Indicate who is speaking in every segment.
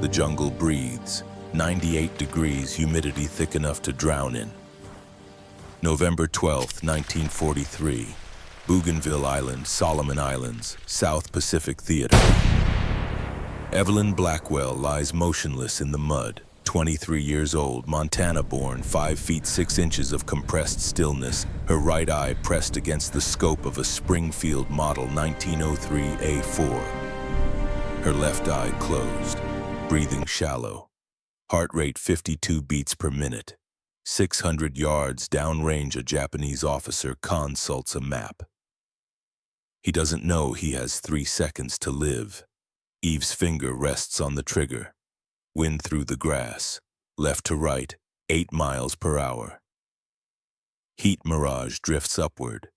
Speaker 1: The jungle breathes. 98 degrees, humidity thick enough to drown in. November 12, 1943. Bougainville Island, Solomon Islands, South Pacific Theater. Evelyn Blackwell lies motionless in the mud. 23 years old, Montana-born, 5 feet 6 inches of compressed stillness, her right eye pressed against the scope of a Springfield Model 1903 A4. Her left eye closed, breathing shallow. Heart rate 52 beats per minute. 600 yards downrange, a Japanese officer consults a map. He doesn't know he has 3 seconds to live. Eve's finger rests on the trigger. Wind through the grass, left to right, 8 miles per hour. Heat mirage drifts upward.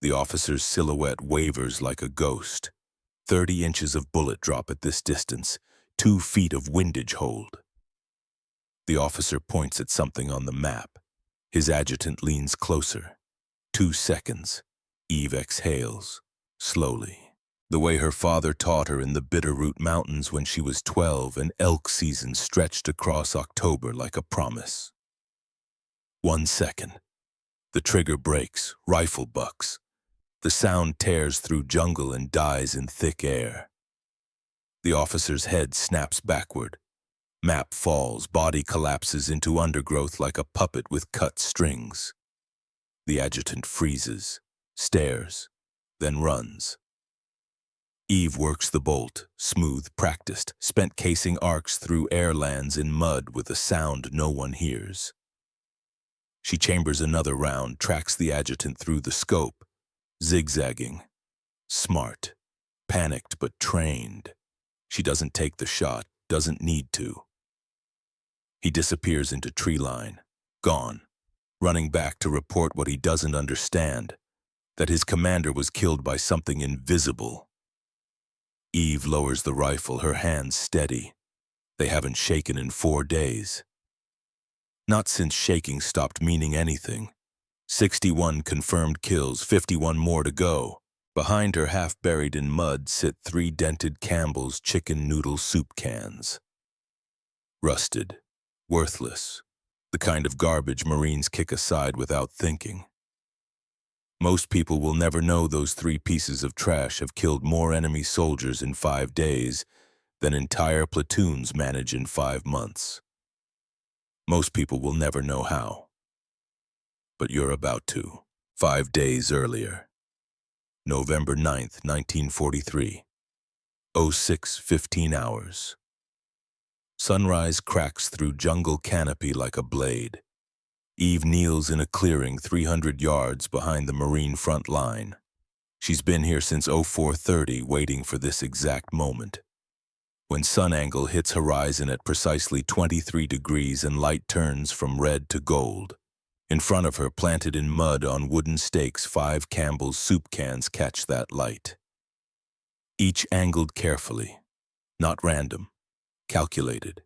Speaker 1: The officer's silhouette wavers like a ghost. 30 inches of bullet drop at this distance, 2 feet of windage hold. The officer points at something on the map. His adjutant leans closer. 2 seconds. Eve exhales, slowly. The way her father taught her in the Bitterroot Mountains when she was 12, and elk season stretched across October like a promise. 1 second. The trigger breaks, rifle bucks. The sound tears through jungle and dies in thick air. The officer's head snaps backward. Map falls, body collapses into undergrowth like a puppet with cut strings. The adjutant freezes, stares, then runs. Eve works the bolt, smooth, practiced, spent casing arcs through airlands in mud with a sound no one hears. She chambers another round, tracks the adjutant through the scope, zigzagging. Smart, panicked but trained. She doesn't take the shot, doesn't need to. He disappears into tree line, gone, running back to report what he doesn't understand, that his commander was killed by something invisible. Eve lowers the rifle, her hands steady. They haven't shaken in 4 days. Not since shaking stopped meaning anything. 61 confirmed kills, 51 more to go. Behind her, half buried in mud, sit 3 dented Campbell's chicken noodle soup cans. Rusted, worthless, the kind of garbage Marines kick aside without thinking. Most people will never know those 3 pieces of trash have killed more enemy soldiers in 5 days than entire platoons manage in 5 months. Most people will never know how. But you're about to. 5 days earlier. November 9th, 1943. 06:15 hours. Sunrise cracks through jungle canopy like a blade. Eve kneels in a clearing 300 yards behind the Marine front line. She's been here since 04:30, waiting for this exact moment. When sun angle hits horizon at precisely 23 degrees and light turns from red to gold. In front of her, planted in mud on wooden stakes, 5 Campbell's soup cans catch that light. Each angled carefully, not random, calculated.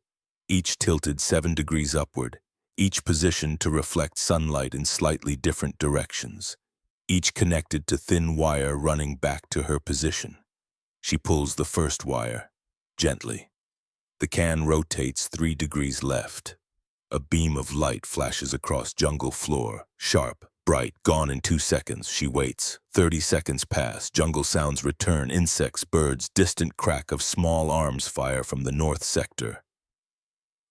Speaker 1: Each tilted 7 degrees upward. Each positioned to reflect sunlight in slightly different directions, each connected to thin wire running back to her position. She pulls the first wire, gently. The can rotates 3 degrees left. A beam of light flashes across jungle floor, sharp, bright, gone in 2 seconds. She waits. 30 seconds pass, jungle sounds return, insects, birds, distant crack of small arms fire from the north sector.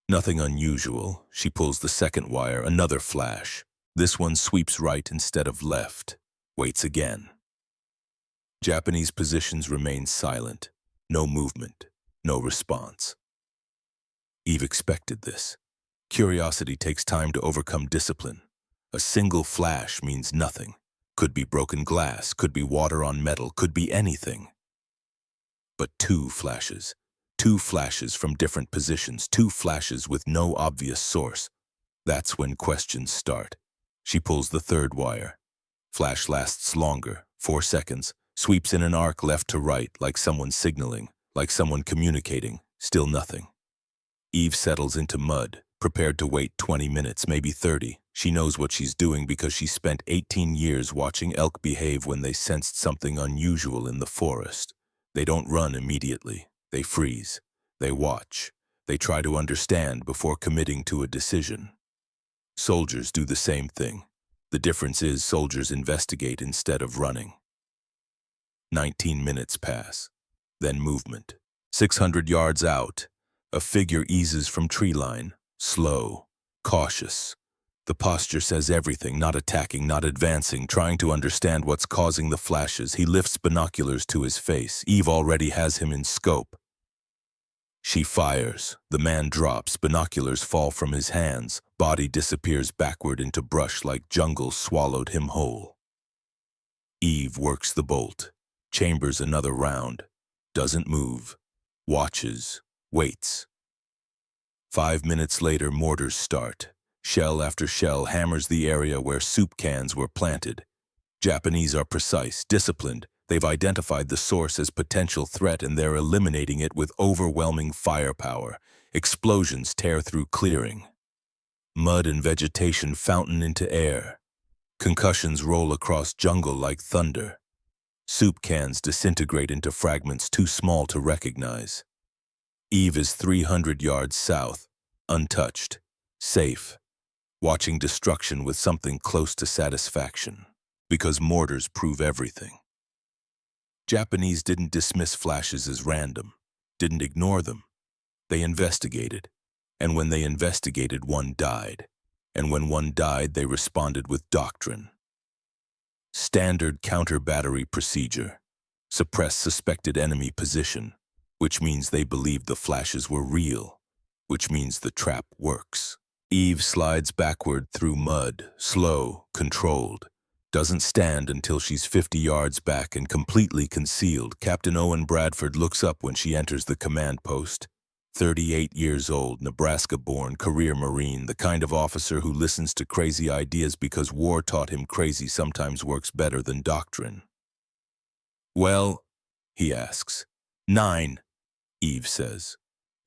Speaker 1: Nothing unusual. She pulls the second wire, another flash. This one sweeps right instead of left. Waits again. Japanese positions remain silent. No movement. No response. Eve expected this. Curiosity takes time to overcome discipline. A single flash means nothing. Could be broken glass, could be water on metal, could be anything. But 2 flashes. 2 flashes from different positions, 2 flashes with no obvious source. That's when questions start. She pulls the third wire. Flash lasts longer, 4 seconds, sweeps in an arc left to right, like someone signaling, like someone communicating, still nothing. Eve settles into mud, prepared to wait 20 minutes, maybe 30. She knows what she's doing because she spent 18 years watching elk behave when they sensed something unusual in the forest. They don't run immediately. They freeze. They watch. They try to understand before committing to a decision. Soldiers do the same thing. The difference is soldiers investigate instead of running. 19 minutes pass. Then movement. 600 yards out, a figure eases from tree line, slow, cautious. The posture says everything, not attacking, not advancing, trying to understand what's causing the flashes. He lifts binoculars to his face. Eve already has him in scope. She fires. The man drops. Binoculars fall from his hands. Body disappears backward into brush like jungle swallowed him whole. Eve works the bolt. Chambers another round. Doesn't move. Watches. Waits. 5 minutes later, mortars start. Shell after shell hammers the area where soup cans were planted. Japanese are precise, disciplined. They've identified the source as potential threat and they're eliminating it with overwhelming firepower. Explosions tear through clearing. Mud and vegetation fountain into air. Concussions roll across jungle like thunder. Soup cans disintegrate into fragments too small to recognize. Eve is 300 yards south, untouched, safe, watching destruction with something close to satisfaction, because mortars prove everything. Japanese didn't dismiss flashes as random, didn't ignore them. They investigated, and when they investigated, one died. And when one died, they responded with doctrine. Standard counter-battery procedure. Suppress suspected enemy position, which means they believed the flashes were real, which means the trap works. Eve slides backward through mud, slow, controlled. Doesn't stand until she's 50 yards back and completely concealed. Captain Owen Bradford looks up when she enters the command post. 38 years old, Nebraska-born, career Marine, the kind of officer who listens to crazy ideas because war taught him crazy sometimes works better than doctrine. "Well," he asks. "9, Eve says.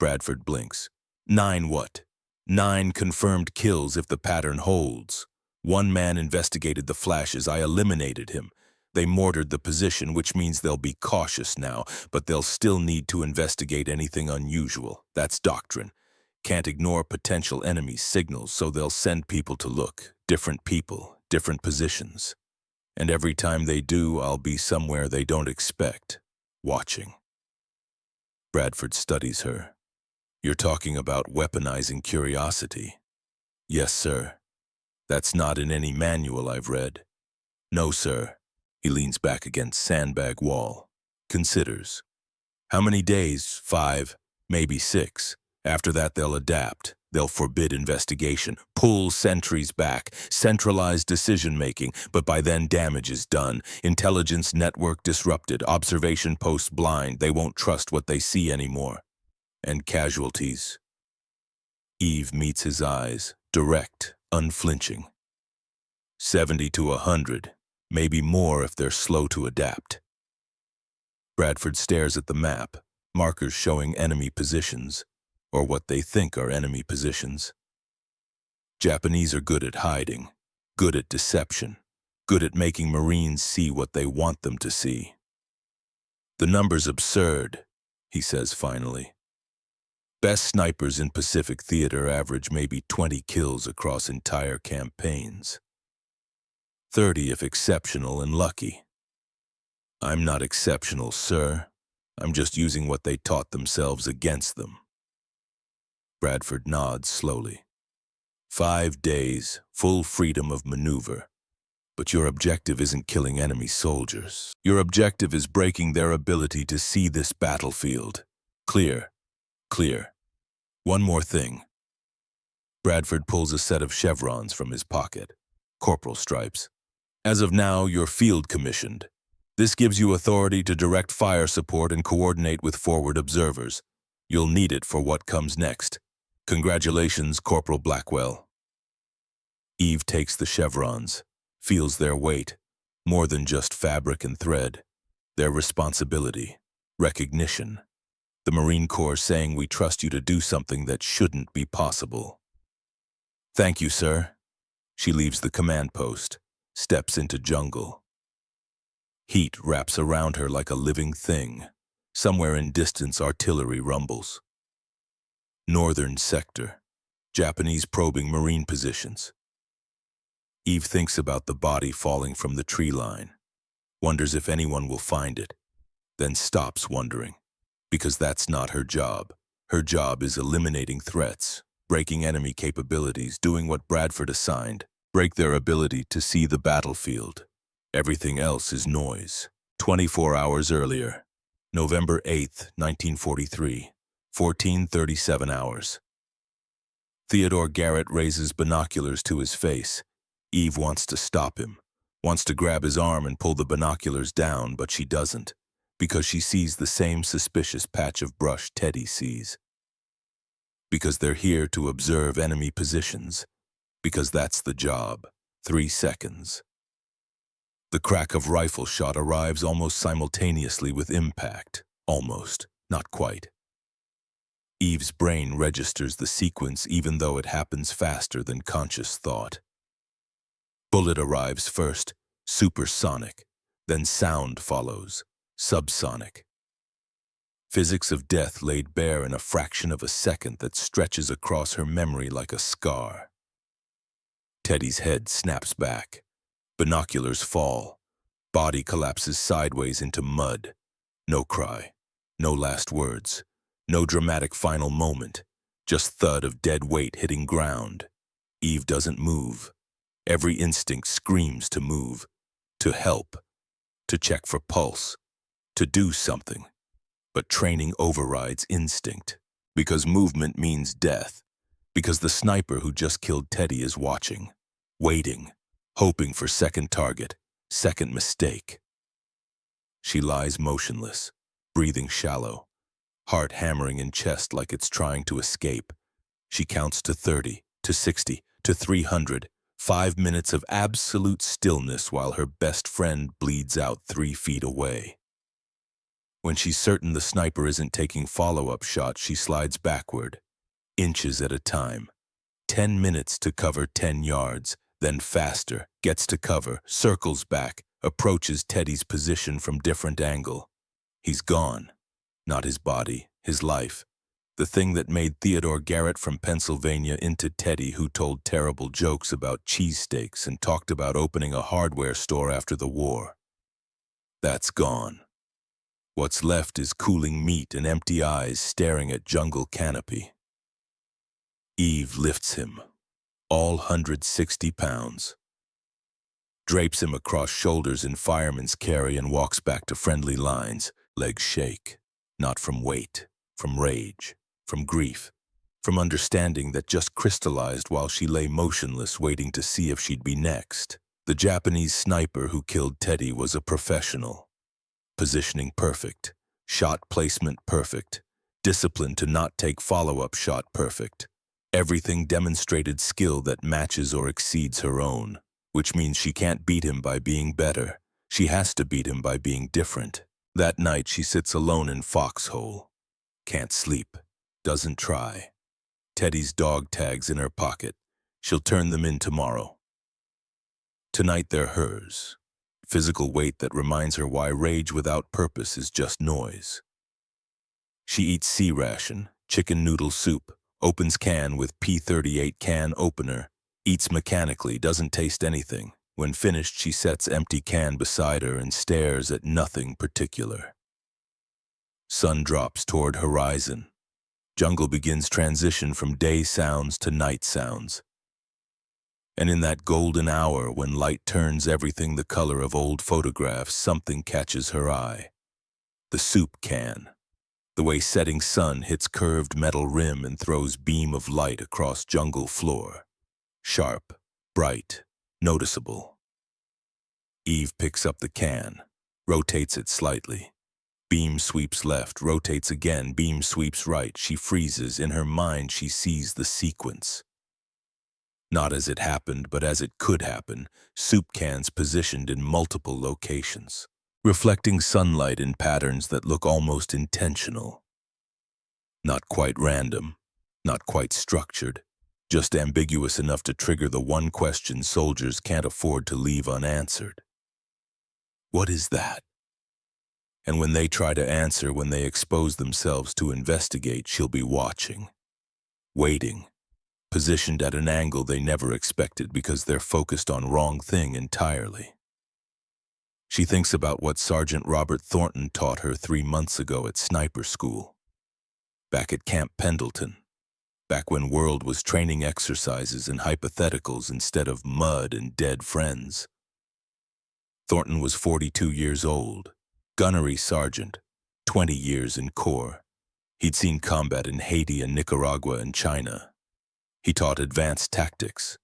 Speaker 1: Bradford blinks. 9 what? 9 confirmed kills if the pattern holds. One man investigated the flashes. I eliminated him. They mortared the position, which means they'll be cautious now, but they'll still need to investigate anything unusual. That's doctrine. Can't ignore potential enemy signals, so they'll send people to look. Different people, different positions. And every time they do, I'll be somewhere they don't expect, watching." Bradford studies her. "You're talking about weaponizing curiosity." "Yes, sir. That's not in any manual I've read." "No, sir." He leans back against sandbag wall. Considers. "How many days? 5, maybe 6. After that they'll adapt. They'll forbid investigation, pull sentries back, centralize decision-making, but by then damage is done. Intelligence network disrupted, observation posts blind. They won't trust what they see anymore. And casualties." Eve meets his eyes, direct, unflinching. 70 to 100. Maybe more if they're slow to adapt. Bradford stares at the map, markers showing enemy positions, or what they think are enemy positions. Japanese are good at hiding, good at deception, good at making Marines see what they want them to see. "The number's absurd," he says finally. "Best snipers in Pacific Theater average maybe 20 kills across entire campaigns. 30 if exceptional and lucky. I'm not exceptional, sir. I'm just using what they taught themselves against them." Bradford nods slowly. 5 days, full freedom of maneuver. But your objective isn't killing enemy soldiers. Your objective is breaking their ability to see this battlefield. Clear. Clear. One more thing. Bradford pulls a set of chevrons from his pocket. Corporal stripes. "As of now, you're field commissioned. This gives you authority to direct fire support and coordinate with forward observers. You'll need it for what comes next. Congratulations, Corporal Blackwell." Eve takes the chevrons, feels their weight, more than just fabric and thread. Their responsibility, recognition. The Marine Corps saying we trust you to do something that shouldn't be possible. "Thank you, sir." She leaves the command post, steps into jungle. Heat wraps around her like a living thing. Somewhere in distance, artillery rumbles. Northern sector. Japanese probing marine positions. Eve thinks about the body falling from the tree line, wonders if anyone will find it, then stops wondering, because that's not her job. Her job is eliminating threats, breaking enemy capabilities, doing what Bradford assigned, break their ability to see the battlefield. Everything else is noise. 24 hours earlier, November 8th, 1943, 14:37 hours. Theodore Garrett raises binoculars to his face. Eve wants to stop him, wants to grab his arm and pull the binoculars down, but she doesn't, because she sees the same suspicious patch of brush Teddy sees. Because they're here to observe enemy positions. Because that's the job. 3 seconds. The crack of rifle shot arrives almost simultaneously with impact. Almost, not quite. Eve's brain registers the sequence even though it happens faster than conscious thought. Bullet arrives first, supersonic, then sound follows, subsonic. Physics of death laid bare in a fraction of a second that stretches across her memory like a scar. Teddy's head snaps back. Binoculars fall. Body collapses sideways into mud. No cry. No last words. No dramatic final moment. Just thud of dead weight hitting ground. Eve doesn't move. Every instinct screams to move. To help. To check for pulse. To do something. But training overrides instinct. Because movement means death. Because the sniper who just killed Teddy is watching. Waiting. Hoping for second target, second mistake. She lies motionless, breathing shallow, heart hammering in chest like it's trying to escape. She counts to 30, to 60, to 300, 5 minutes of absolute stillness while her best friend bleeds out 3 feet away. When she's certain the sniper isn't taking follow-up shots, she slides backward, inches at a time. 10 minutes to cover 10 yards. Then faster, gets to cover, circles back, approaches Teddy's position from different angle. He's gone. Not his body, his life. The thing that made Theodore Garrett from Pennsylvania into Teddy, who told terrible jokes about cheesesteaks and talked about opening a hardware store after the war. That's gone. What's left is cooling meat and empty eyes staring at jungle canopy. Eve lifts him. All 160 pounds. Drapes him across shoulders in fireman's carry and walks back to friendly lines. Legs shake. Not from weight, from rage, from grief, from understanding that just crystallized while she lay motionless waiting to see if she'd be next. The Japanese sniper who killed Teddy was a professional. Positioning perfect. Shot placement perfect. Discipline to not take follow-up shot perfect. Everything demonstrated skill that matches or exceeds her own, which means she can't beat him by being better. She has to beat him by being different. That night she sits alone in Foxhole. Can't sleep. Doesn't try. Teddy's dog tags in her pocket. She'll turn them in tomorrow. Tonight they're hers. Physical weight that reminds her why rage without purpose is just noise. She eats sea ration, chicken noodle soup, opens can with P38 can opener, eats mechanically, doesn't taste anything. When finished, she sets empty can beside her and stares at nothing particular. Sun drops toward horizon. Jungle begins transition from day sounds to night sounds. And in that golden hour when light turns everything the color of old photographs, something catches her eye. The soup can. The way setting sun hits curved metal rim and throws beam of light across jungle floor. Sharp, bright, noticeable. Eve picks up the can, rotates it slightly. Beam sweeps left, rotates again, beam sweeps right. She freezes. In her mind, she sees the sequence. Not as it happened, but as it could happen, soup cans positioned in multiple locations, reflecting sunlight in patterns that look almost intentional. Not quite random, not quite structured, just ambiguous enough to trigger the one question soldiers can't afford to leave unanswered. What is that? And when they try to answer, when they expose themselves to investigate, she'll be watching. waiting, positioned at an angle they never expected because they're focused on wrong thing entirely. She thinks about what Sergeant Robert Thornton taught her 3 months ago at sniper school, back at Camp Pendleton, back when World was training exercises and hypotheticals instead of mud and dead friends. Thornton was 42 years old, gunnery sergeant, 20 years in Corps. He'd seen combat in Haiti and Nicaragua and China. He taught advanced tactics,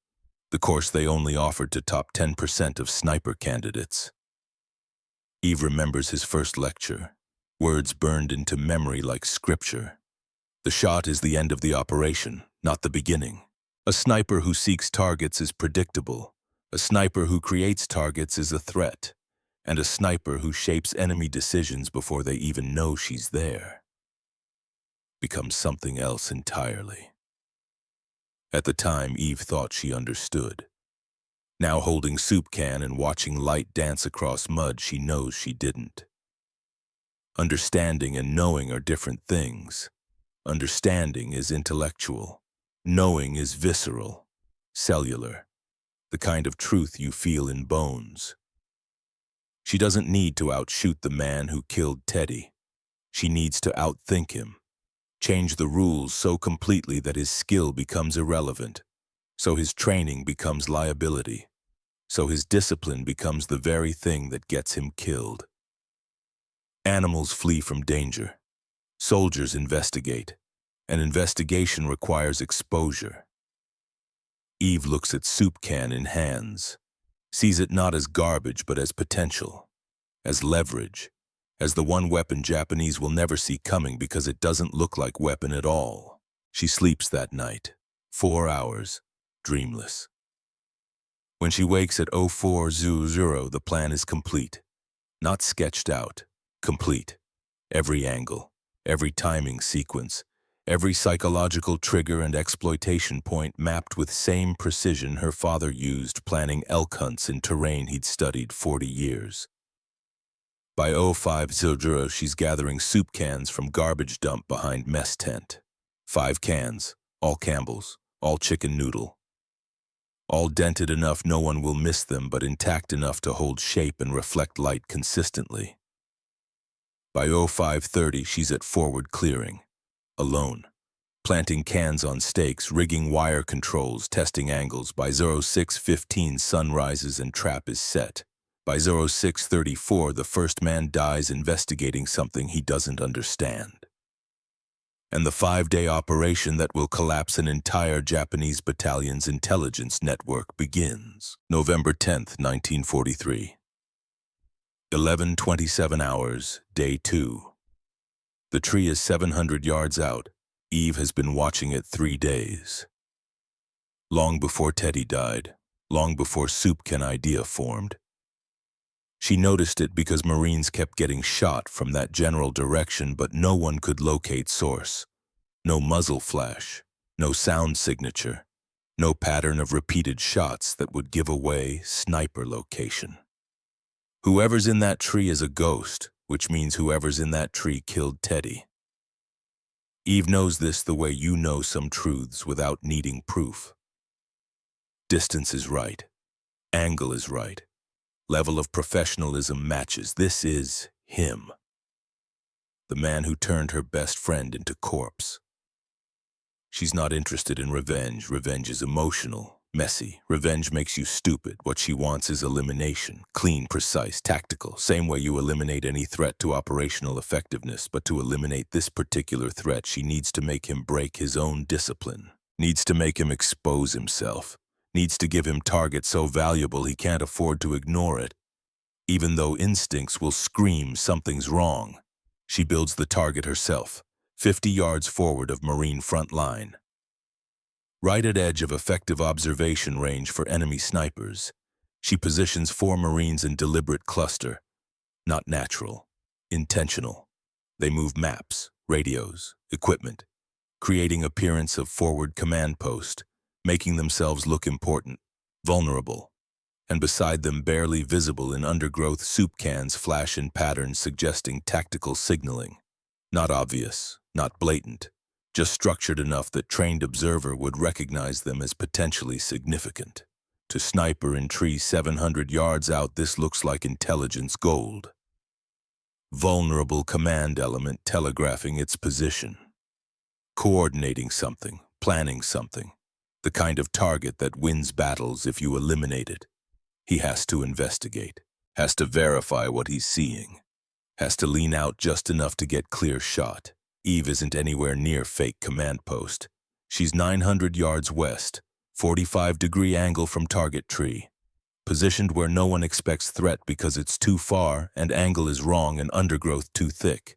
Speaker 1: the course they only offered to top 10% of sniper candidates. Eve remembers his first lecture, words burned into memory like scripture. The shot is the end of the operation, not the beginning. A sniper who seeks targets is predictable. A sniper who creates targets is a threat. And a sniper who shapes enemy decisions before they even know she's there becomes something else entirely. At the time, Eve thought she understood. Now holding soup can and watching light dance across mud, she knows she didn't. Understanding and knowing are different things. Understanding is intellectual. Knowing is visceral, cellular, the kind of truth you feel in bones. She doesn't need to outshoot the man who killed Teddy. She needs to outthink him, change the rules so completely that his skill becomes irrelevant, so his training becomes liability, so his discipline becomes the very thing that gets him killed. Animals flee from danger. Soldiers investigate. An investigation requires exposure. Eve looks at soup can in hands, sees it not as garbage but as potential, as leverage, as the one weapon Japanese will never see coming because it doesn't look like weapon at all. She sleeps that night, 4 hours, dreamless. When she wakes at 04:00, the plan is complete. Not sketched out, complete. Every angle, every timing sequence, every psychological trigger and exploitation point mapped with same precision her father used planning elk hunts in terrain he'd studied 40 years. By 05:00, she's gathering soup cans from garbage dump behind mess tent. 5 cans, all Campbell's, all chicken noodle. All dented enough no one will miss them, but intact enough to hold shape and reflect light consistently. By 05:30, she's at forward clearing, alone, planting cans on stakes, rigging wire controls, testing angles. By 06:15, sun rises and trap is set. By 06:34, the first man dies investigating something he doesn't understand. And the 5-day operation that will collapse an entire Japanese battalion's intelligence network begins. November 10th, 1943. 11:27 hours, day 2. The tree is 700 yards out. Eve has been watching it 3 days. Long before Teddy died, long before soup can idea formed. She noticed it because Marines kept getting shot from that general direction, but no one could locate source. No muzzle flash, no sound signature, no pattern of repeated shots that would give away sniper location. Whoever's in that tree is a ghost, which means whoever's in that tree killed Teddy. Eve knows this the way you know some truths without needing proof. Distance is right. Angle is right. Level of professionalism matches. This is him. The man who turned her best friend into corpse. She's not interested in revenge. Revenge is emotional, messy. Revenge makes you stupid. What she wants is elimination. Clean, precise, tactical. Same way you eliminate any threat to operational effectiveness. But to eliminate this particular threat, she needs to make him break his own discipline. Needs to make him expose himself. Needs to give him target so valuable he can't afford to ignore it. Even though instincts will scream something's wrong, she builds the target herself, 50 yards forward of Marine front line. Right at edge of effective observation range for enemy snipers, she positions 4 Marines in deliberate cluster. Not natural, intentional. They move maps, radios, equipment, creating appearance of forward command post, making themselves look important, vulnerable, and beside them barely visible in undergrowth soup cans flash in patterns suggesting tactical signaling. Not obvious, not blatant, just structured enough that trained observer would recognize them as potentially significant. To sniper in tree 700 yards out, this looks like intelligence gold. Vulnerable command element telegraphing its position. Coordinating something, planning something. The kind of target that wins battles if you eliminate it. He has to investigate, has to verify what he's seeing, has to lean out just enough to get clear shot. Eve isn't anywhere near fake command post. She's 900 yards west, 45-degree angle from target tree. Positioned where no one expects threat because it's too far and angle is wrong and undergrowth too thick.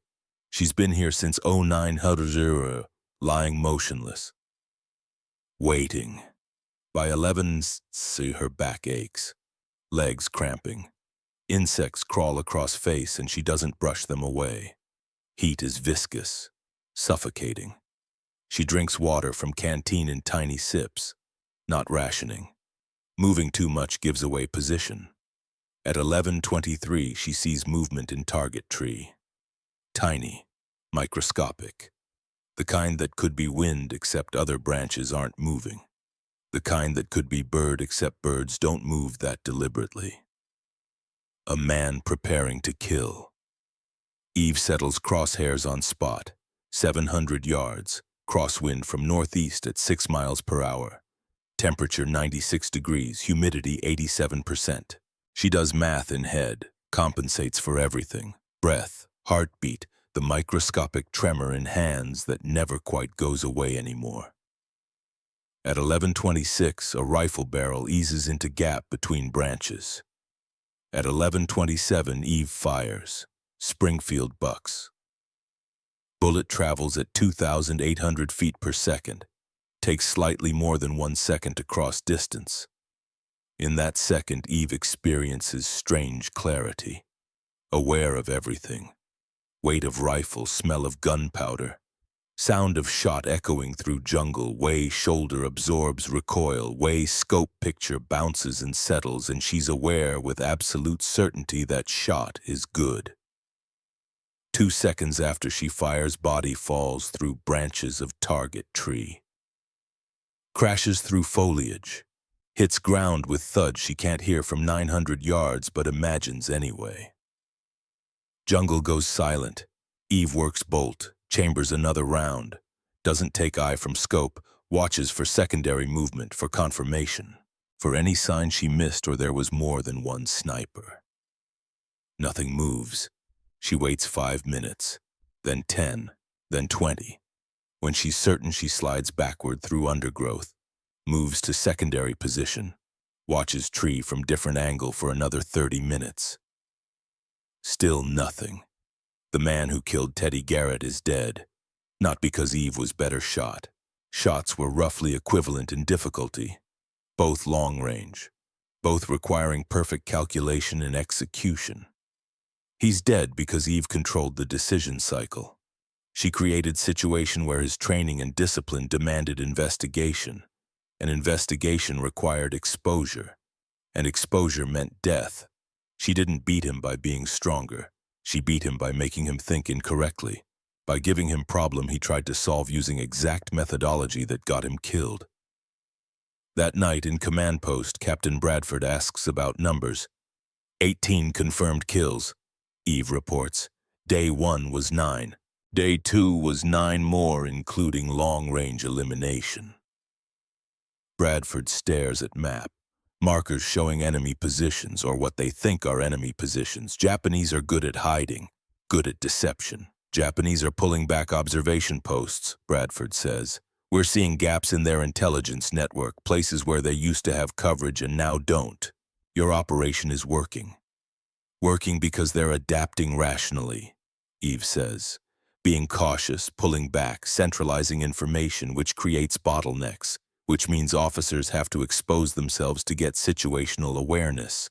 Speaker 1: She's been here since 0900, lying motionless. Waiting. By 11, see her back aches. Legs cramping. Insects crawl across face and she doesn't brush them away. Heat is viscous, suffocating. She drinks water from canteen in tiny sips, not rationing. Moving too much gives away position. At 11:23, she sees movement in target tree. Tiny, microscopic. The kind that could be wind except other branches aren't moving. The kind that could be bird except birds don't move that deliberately. A man preparing to kill. Eve settles crosshairs on spot, 700 yards, crosswind from northeast at 6 miles per hour. Temperature 96 degrees, humidity 87%. She does math in head, compensates for everything. Breath, heartbeat, the microscopic tremor in hands that never quite goes away anymore. At 11:26, a rifle barrel eases into gap between branches. At 11:27, Eve fires. Springfield bucks. Bullet travels at 2,800 feet per second. Takes slightly more than 1 second to cross distance. In that second, Eve experiences strange clarity. Aware of everything. Weight of rifle, smell of gunpowder. Sound of shot echoing through jungle, way shoulder absorbs recoil, way scope picture bounces and settles, and she's aware with absolute certainty that shot is good. 2 seconds after she fires, body falls through branches of target tree. Crashes through foliage. Hits ground with thud she can't hear from 900 yards but imagines anyway. Jungle goes silent. Eve works bolt, chambers another round. Doesn't take eye from scope, watches for secondary movement, for confirmation. For any sign she missed or there was more than one sniper. Nothing moves. She waits 5 minutes, then 10, then 20. When she's certain, she slides backward through undergrowth, moves to secondary position, watches tree from different angle for another 30 minutes. Still nothing. The man who killed Teddy Garrett is dead. Not because Eve was better shot. Shots were roughly equivalent in difficulty. Both long range. Both requiring perfect calculation and execution. He's dead because Eve controlled the decision cycle. She created situation where his training and discipline demanded investigation. And investigation required exposure. And exposure meant death. She didn't beat him by being stronger. She beat him by making him think incorrectly. By giving him problem he tried to solve using exact methodology that got him killed. That night in command post, Captain Bradford asks about numbers. 18 confirmed kills, Eve reports. Day 1 was 9. Day 2 was 9 more, including long-range elimination. Bradford stares at map. Markers showing enemy positions, or what they think are enemy positions. Japanese are good at hiding, good at deception. Japanese are pulling back observation posts, Bradford says. We're seeing gaps in their intelligence network, places where they used to have coverage and now don't. Your operation is working. Working because they're adapting rationally, Eve says. Being cautious, pulling back, centralizing information, which creates bottlenecks, which means officers have to expose themselves to get situational awareness,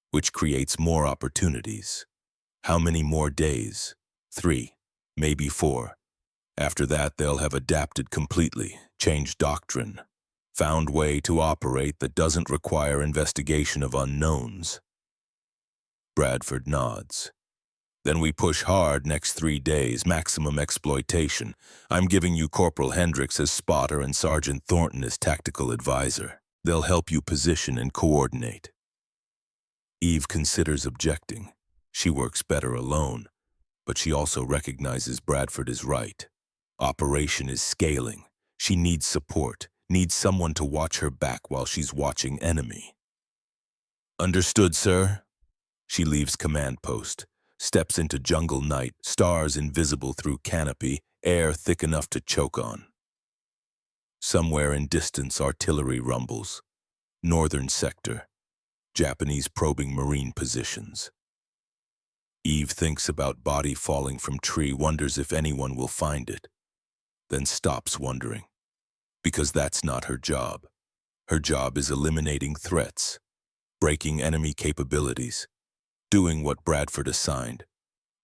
Speaker 1: which creates more opportunities. How many more days? 3, maybe 4. After that, they'll have adapted completely, changed doctrine, found way to operate that doesn't require investigation of unknowns. Bradford nods. Then we push hard next 3 days, maximum exploitation. I'm giving you Corporal Hendricks as spotter and Sergeant Thornton as tactical advisor. They'll help you position and coordinate. Eve considers objecting. She works better alone, but she also recognizes Bradford is right. Operation is scaling. She needs support, needs someone to watch her back while she's watching enemy. Understood, sir. She leaves command post, steps into jungle night, stars invisible through canopy, air thick enough to choke on. Somewhere in distance, artillery rumbles. Northern sector. Japanese probing marine positions. Eve thinks about body falling from tree, wonders if anyone will find it. Then stops wondering. Because that's not her job. Her job is eliminating threats, breaking enemy capabilities, doing what Bradford assigned.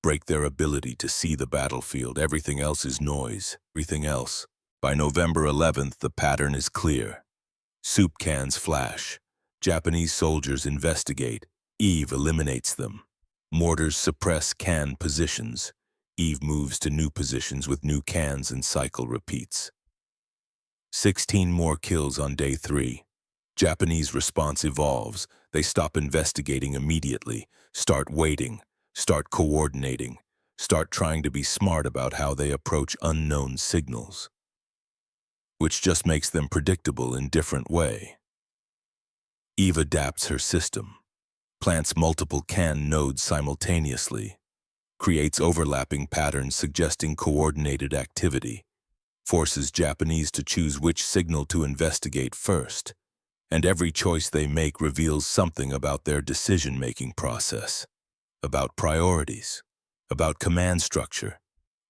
Speaker 1: Break their ability to see the battlefield. Everything else is noise. Everything else. By November 11th, the pattern is clear. Soup cans flash. Japanese soldiers investigate. Eve eliminates them. Mortars suppress can positions. Eve moves to new positions with new cans and cycle repeats. 16 more kills on day 3. Japanese response evolves. They stop investigating immediately, start waiting, start coordinating, start trying to be smart about how they approach unknown signals, which just makes them predictable in different way. Eve adapts her system, plants multiple can nodes simultaneously, creates overlapping patterns suggesting coordinated activity, forces Japanese to choose which signal to investigate first, and every choice they make reveals something about their decision-making process, about priorities, about command structure.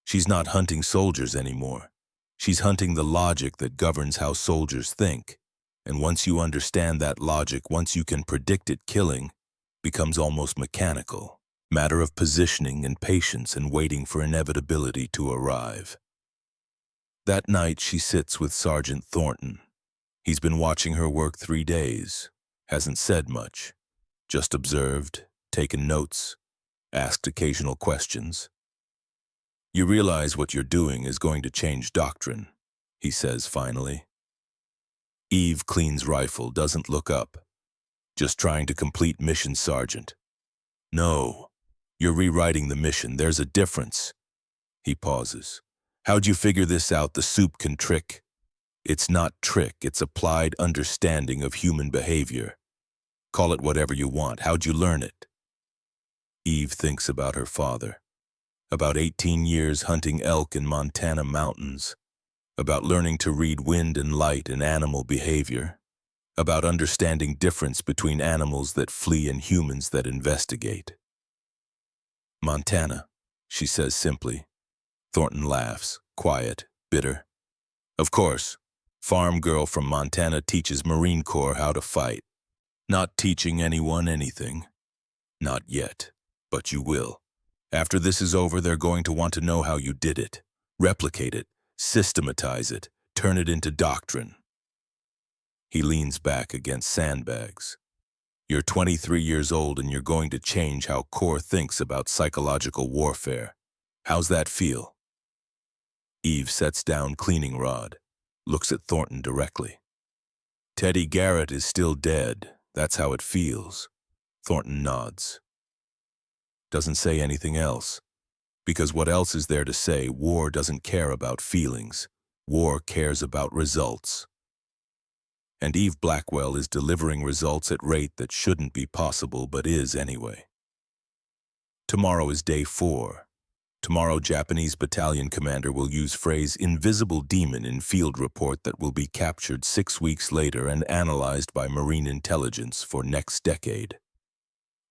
Speaker 1: She's not hunting soldiers anymore. She's hunting the logic that governs how soldiers think. And once you understand that logic, once you can predict it, killing becomes almost mechanical, matter of positioning and patience and waiting for inevitability to arrive. That night, she sits with Sergeant Thornton. He's been watching her work 3 days, hasn't said much, just observed, taken notes, asked occasional questions. You realize what you're doing is going to change doctrine, he says finally. Eve cleans rifle, doesn't look up. Just trying to complete mission, Sergeant. No, you're rewriting the mission. There's a difference. He pauses. How'd you figure this out? The soup can trick. It's not trick, it's applied understanding of human behavior. Call it whatever you want. How'd you learn it? Eve thinks about her father. About 18 years hunting elk in Montana mountains. About learning to read wind and light and animal behavior. About understanding difference between animals that flee and humans that investigate. Montana, she says simply. Thornton laughs, quiet, bitter. Of course, farm girl from Montana teaches Marine Corps how to fight. Not teaching anyone anything. Not yet, but you will. After this is over, they're going to want to know how you did it. Replicate it. Systematize it, turn it into doctrine. He leans back against sandbags. You're 23 years old and you're going to change how Corps thinks about psychological warfare. How's that feel? Eve sets down cleaning rod, looks at Thornton directly. Teddy Garrett is still dead. That's how it feels. Thornton nods. Doesn't say anything else. Because what else is there to say? War doesn't care about feelings. War cares about results. And Eve Blackwell is delivering results at rate that shouldn't be possible but is anyway. Tomorrow is day 4. Tomorrow, Japanese battalion commander will use phrase invisible demon in field report that will be captured 6 weeks later and analyzed by Marine intelligence for next decade.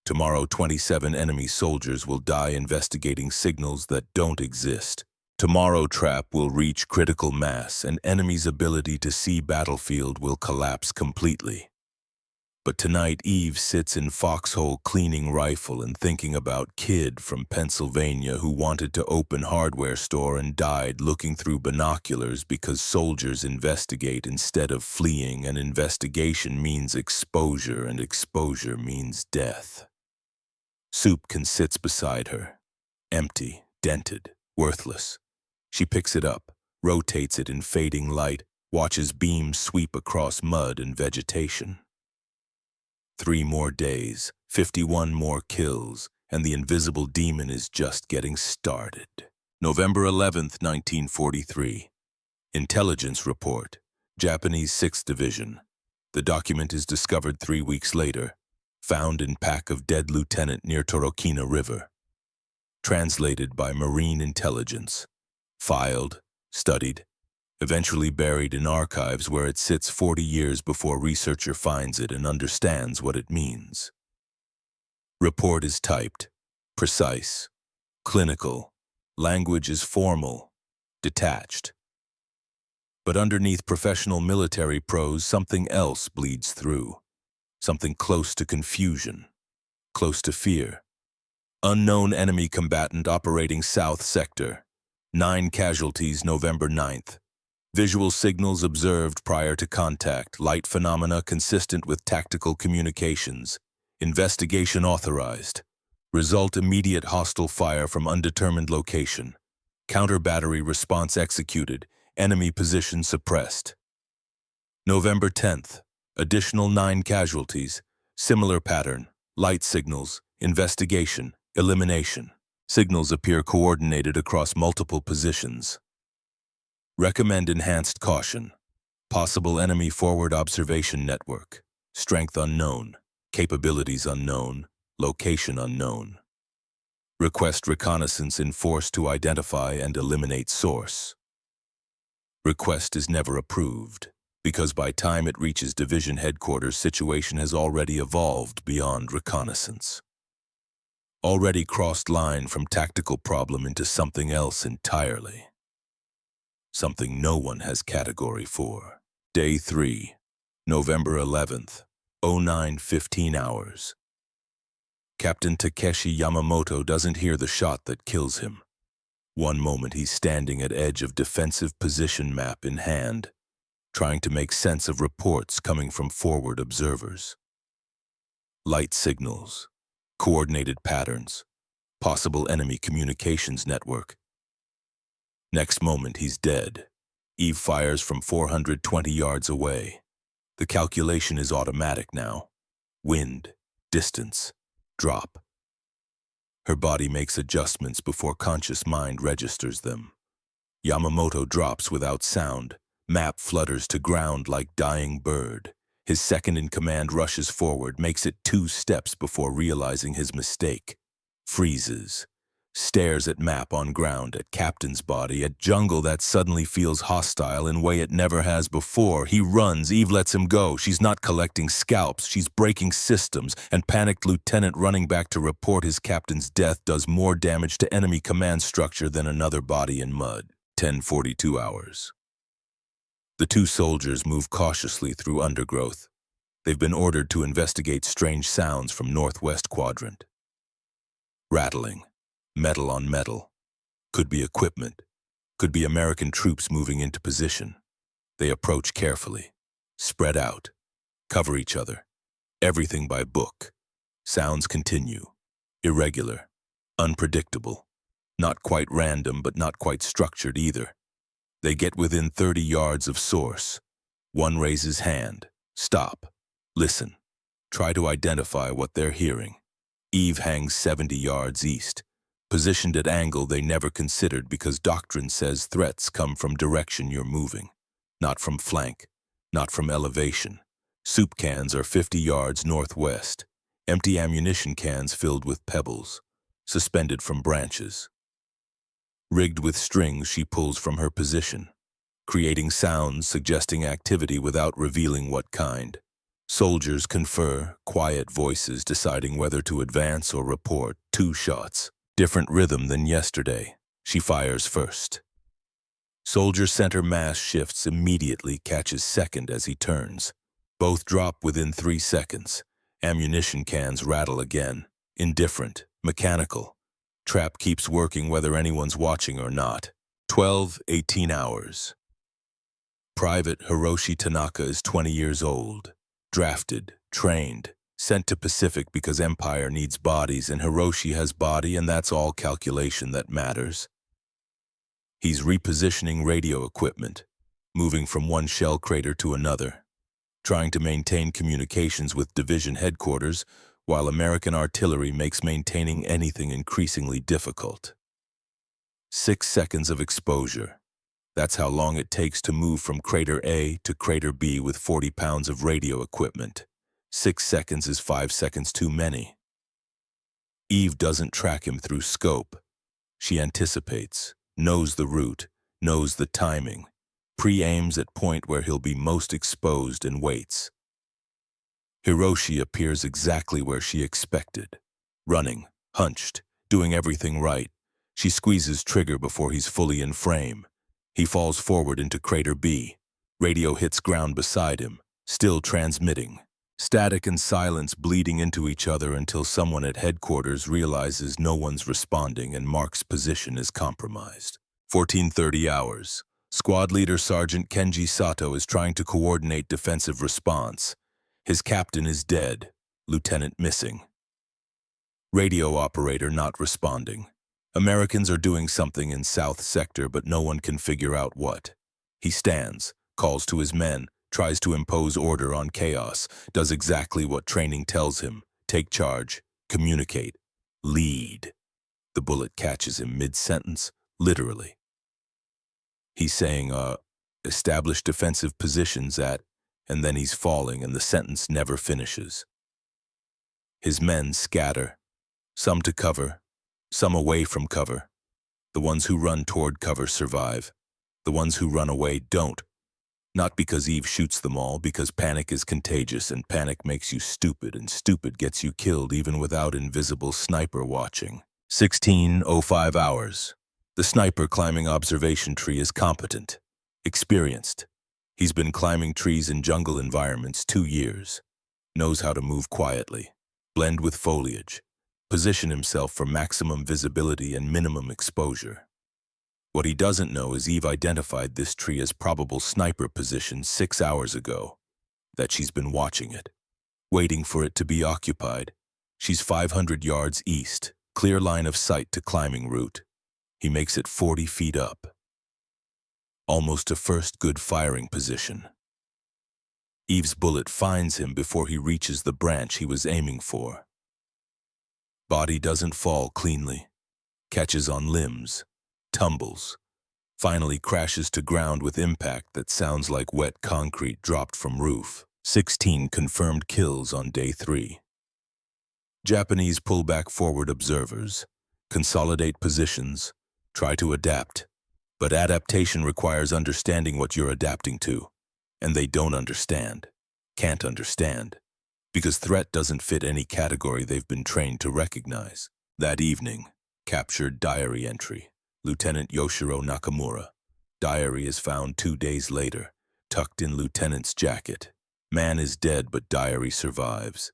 Speaker 1: Tomorrow, 27 enemy soldiers will die investigating signals that don't exist. Tomorrow, trap will reach critical mass and enemy's ability to see battlefield will collapse completely. But tonight, Eve sits in foxhole cleaning rifle and thinking about kid from Pennsylvania who wanted to open hardware store and died looking through binoculars because soldiers investigate instead of fleeing, and investigation means exposure and exposure means death. Soupkin sits beside her, Empty, dented, worthless. She picks it up, rotates it in fading light, watches beams sweep across mud and vegetation. 3 more days, 51 more kills, and the invisible demon is just getting started. November 11th, 1943. Intelligence report. Japanese 6th Division. The document is discovered 3 weeks later, found in pack of dead lieutenant near Torokina River. Translated by Marine Intelligence. Filed, studied, eventually buried in archives where it sits 40 years before researcher finds it and understands what it means. Report is typed, precise, clinical, language is formal, detached. But underneath professional military prose, something else bleeds through. Something close to confusion, close to fear. Unknown enemy combatant operating South Sector. 9 casualties November 9th. Visual signals observed prior to contact. Light phenomena consistent with tactical communications. Investigation authorized. Result immediate hostile fire from undetermined location. Counter-battery response executed. Enemy position suppressed. November 10th. Additional 9 casualties. Similar pattern. Light signals. Investigation. Elimination. Signals appear coordinated across multiple positions. Recommend enhanced caution. Possible enemy forward observation network. Strength unknown. Capabilities unknown. Location unknown. Request reconnaissance in force to identify and eliminate source. Request is never approved, because by time it reaches division headquarters, situation has already evolved beyond reconnaissance. Already crossed line from tactical problem into something else entirely. Something no one has category for. Day 3, November 11th, 09:15 hours. Captain Takeshi Yamamoto doesn't hear the shot that kills him. One moment he's standing at edge of defensive position map in hand, trying to make sense of reports coming from forward observers. Light signals, coordinated patterns, possible enemy communications network. Next moment he's dead. Eve fires from 420 yards away. The calculation is automatic now. Wind, distance, drop. Her body makes adjustments before conscious mind registers them. Yamamoto drops without sound. Map flutters to ground like dying bird. His second-in-command rushes forward, makes it 2 steps before realizing his mistake. Freezes. Stares at map on ground, at captain's body, at jungle that suddenly feels hostile in way it never has before. He runs, Eve lets him go. She's not collecting scalps, she's breaking systems, and panicked lieutenant running back to report his captain's death does more damage to enemy command structure than another body in mud. 10:42 hours. The 2 soldiers move cautiously through undergrowth. They've been ordered to investigate strange sounds from northwest quadrant. Rattling. Metal on metal. Could be equipment. Could be American troops moving into position. They approach carefully. Spread out. Cover each other. Everything by book. Sounds continue. Irregular. Unpredictable. Not quite random, but not quite structured either. They get within 30 yards of source. One raises hand. Stop. Listen. Try to identify what they're hearing. Eve hangs 70 yards east. Positioned at angle they never considered because doctrine says threats come from direction you're moving, not from flank, not from elevation. Soup cans are 50 yards northwest, empty ammunition cans filled with pebbles, suspended from branches. Rigged with strings she pulls from her position, creating sounds suggesting activity without revealing what kind. Soldiers confer, quiet voices deciding whether to advance or report. 2 shots. Different rhythm than yesterday. She fires first. Soldier center mass shifts immediately, catches second as he turns. Both drop within 3 seconds. Ammunition cans rattle again. Indifferent, mechanical. Trap keeps working whether anyone's watching or not. 12:18 hours. Private Hiroshi Tanaka is 20 years old. Drafted, trained, Sent to Pacific because Empire needs bodies and Hiroshi has body, and that's all calculation that matters. He's repositioning radio equipment, moving from one shell crater to another, trying to maintain communications with division headquarters, while American artillery makes maintaining anything increasingly difficult. 6 seconds of exposure. That's how long it takes to move from crater A to crater B with 40 pounds of radio equipment. 6 seconds is 5 seconds too many. Eve doesn't track him through scope. She anticipates, knows the route, knows the timing, pre-aims at point where he'll be most exposed and waits. Hiroshi appears exactly where she expected. Running, hunched, doing everything right. She squeezes trigger before he's fully in frame. He falls forward into crater B. Radio hits ground beside him, still transmitting. Static and silence bleeding into each other until someone at headquarters realizes no one's responding and Mark's position is compromised. 14:30 hours. Squad leader Sergeant Kenji Sato is trying to coordinate defensive response. His captain is dead, lieutenant missing. Radio operator not responding. Americans are doing something in South Sector, but no one can figure out what. He stands, calls to his men, tries to impose order on chaos, does exactly what training tells him. Take charge, communicate, lead. The bullet catches him mid-sentence, literally. He's saying, establish defensive positions at, and then he's falling and the sentence never finishes. His men scatter, some to cover, some away from cover. The ones who run toward cover survive. The ones who run away don't. Not because Eve shoots them all, because panic is contagious and panic makes you stupid and stupid gets you killed even without invisible sniper watching. 16:05 hours. The sniper climbing observation tree is competent, experienced. He's been climbing trees in jungle environments 2 years. Knows how to move quietly, blend with foliage, position himself for maximum visibility and minimum exposure. What he doesn't know is Eve identified this tree as probable sniper position 6 hours ago, that she's been watching it, waiting for it to be occupied. She's 500 yards east, clear line of sight to climbing route. He makes it 40 feet up. Almost a first good firing position. Eve's bullet finds him before he reaches the branch he was aiming for. Body doesn't fall cleanly, catches on limbs, tumbles, finally crashes to ground with impact that sounds like wet concrete dropped from roof. 16 confirmed kills on day 3. Japanese pull back forward observers, consolidate positions, try to adapt. But adaptation requires understanding what you're adapting to, and they don't understand, can't understand, because threat doesn't fit any category they've been trained to recognize. That evening, captured diary entry. Lieutenant Yoshiro Nakamura. Diary is found 2 days later, tucked in lieutenant's jacket. Man is dead, but diary survives.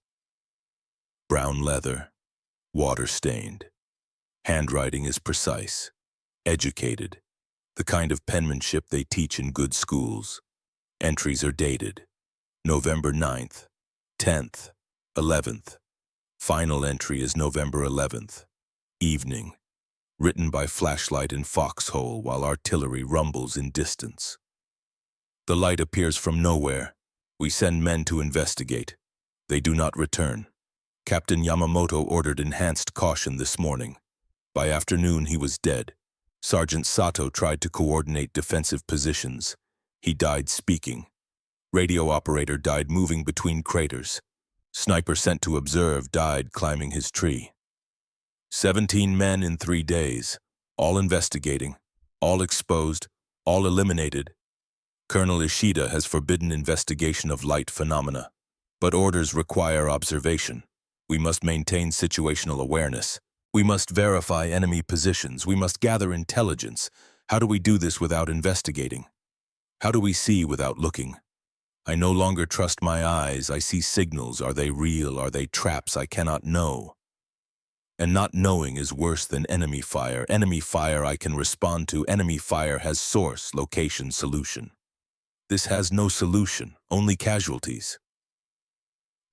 Speaker 1: Brown leather, water-stained. Handwriting is precise, educated, the kind of penmanship they teach in good schools. Entries are dated November 9th, 10th, 11th. Final entry is November 11th, evening. Written by flashlight in foxhole while artillery rumbles in distance. The light appears from nowhere. We send men to investigate. They do not return. Captain Yamamoto ordered enhanced caution this morning. By afternoon, he was dead. Sergeant Sato tried to coordinate defensive positions. He died speaking. Radio operator died moving between craters. Sniper sent to observe died climbing his tree. 17 men in 3 days, all investigating, all exposed, all eliminated. Colonel Ishida has forbidden investigation of light phenomena, but orders require observation. We must maintain situational awareness. We must verify enemy positions. We must gather intelligence. How do we do this without investigating? How do we see without looking? I no longer trust my eyes. I see signals. Are they real? Are they traps? I cannot know. And not knowing is worse than enemy fire. Enemy fire I can respond to. Enemy fire has source, location, solution. This has no solution, only casualties.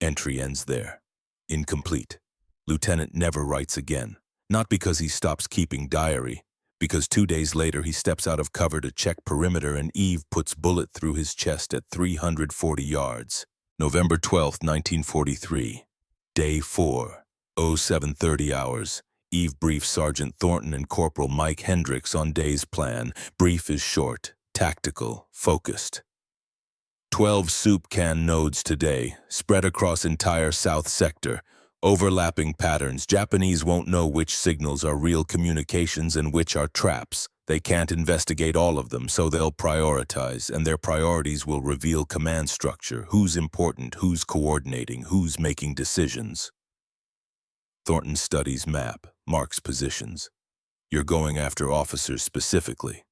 Speaker 1: Entry ends there. Incomplete. Lieutenant never writes again. Not because he stops keeping diary, because 2 days later he steps out of cover to check perimeter and Eve puts bullet through his chest at 340 yards. November 12, 1943. Day 4. 07:30 hours. Eve briefs Sergeant Thornton and Corporal Mike Hendricks on day's plan. Brief is short, tactical, focused. 12 soup can nodes today, spread across entire South Sector. Overlapping patterns. Japanese won't know which signals are real communications and which are traps. They can't investigate all of them, so they'll prioritize, and their priorities will reveal command structure, who's important, who's coordinating, who's making decisions. Thornton studies map, marks positions. You're going after officers specifically.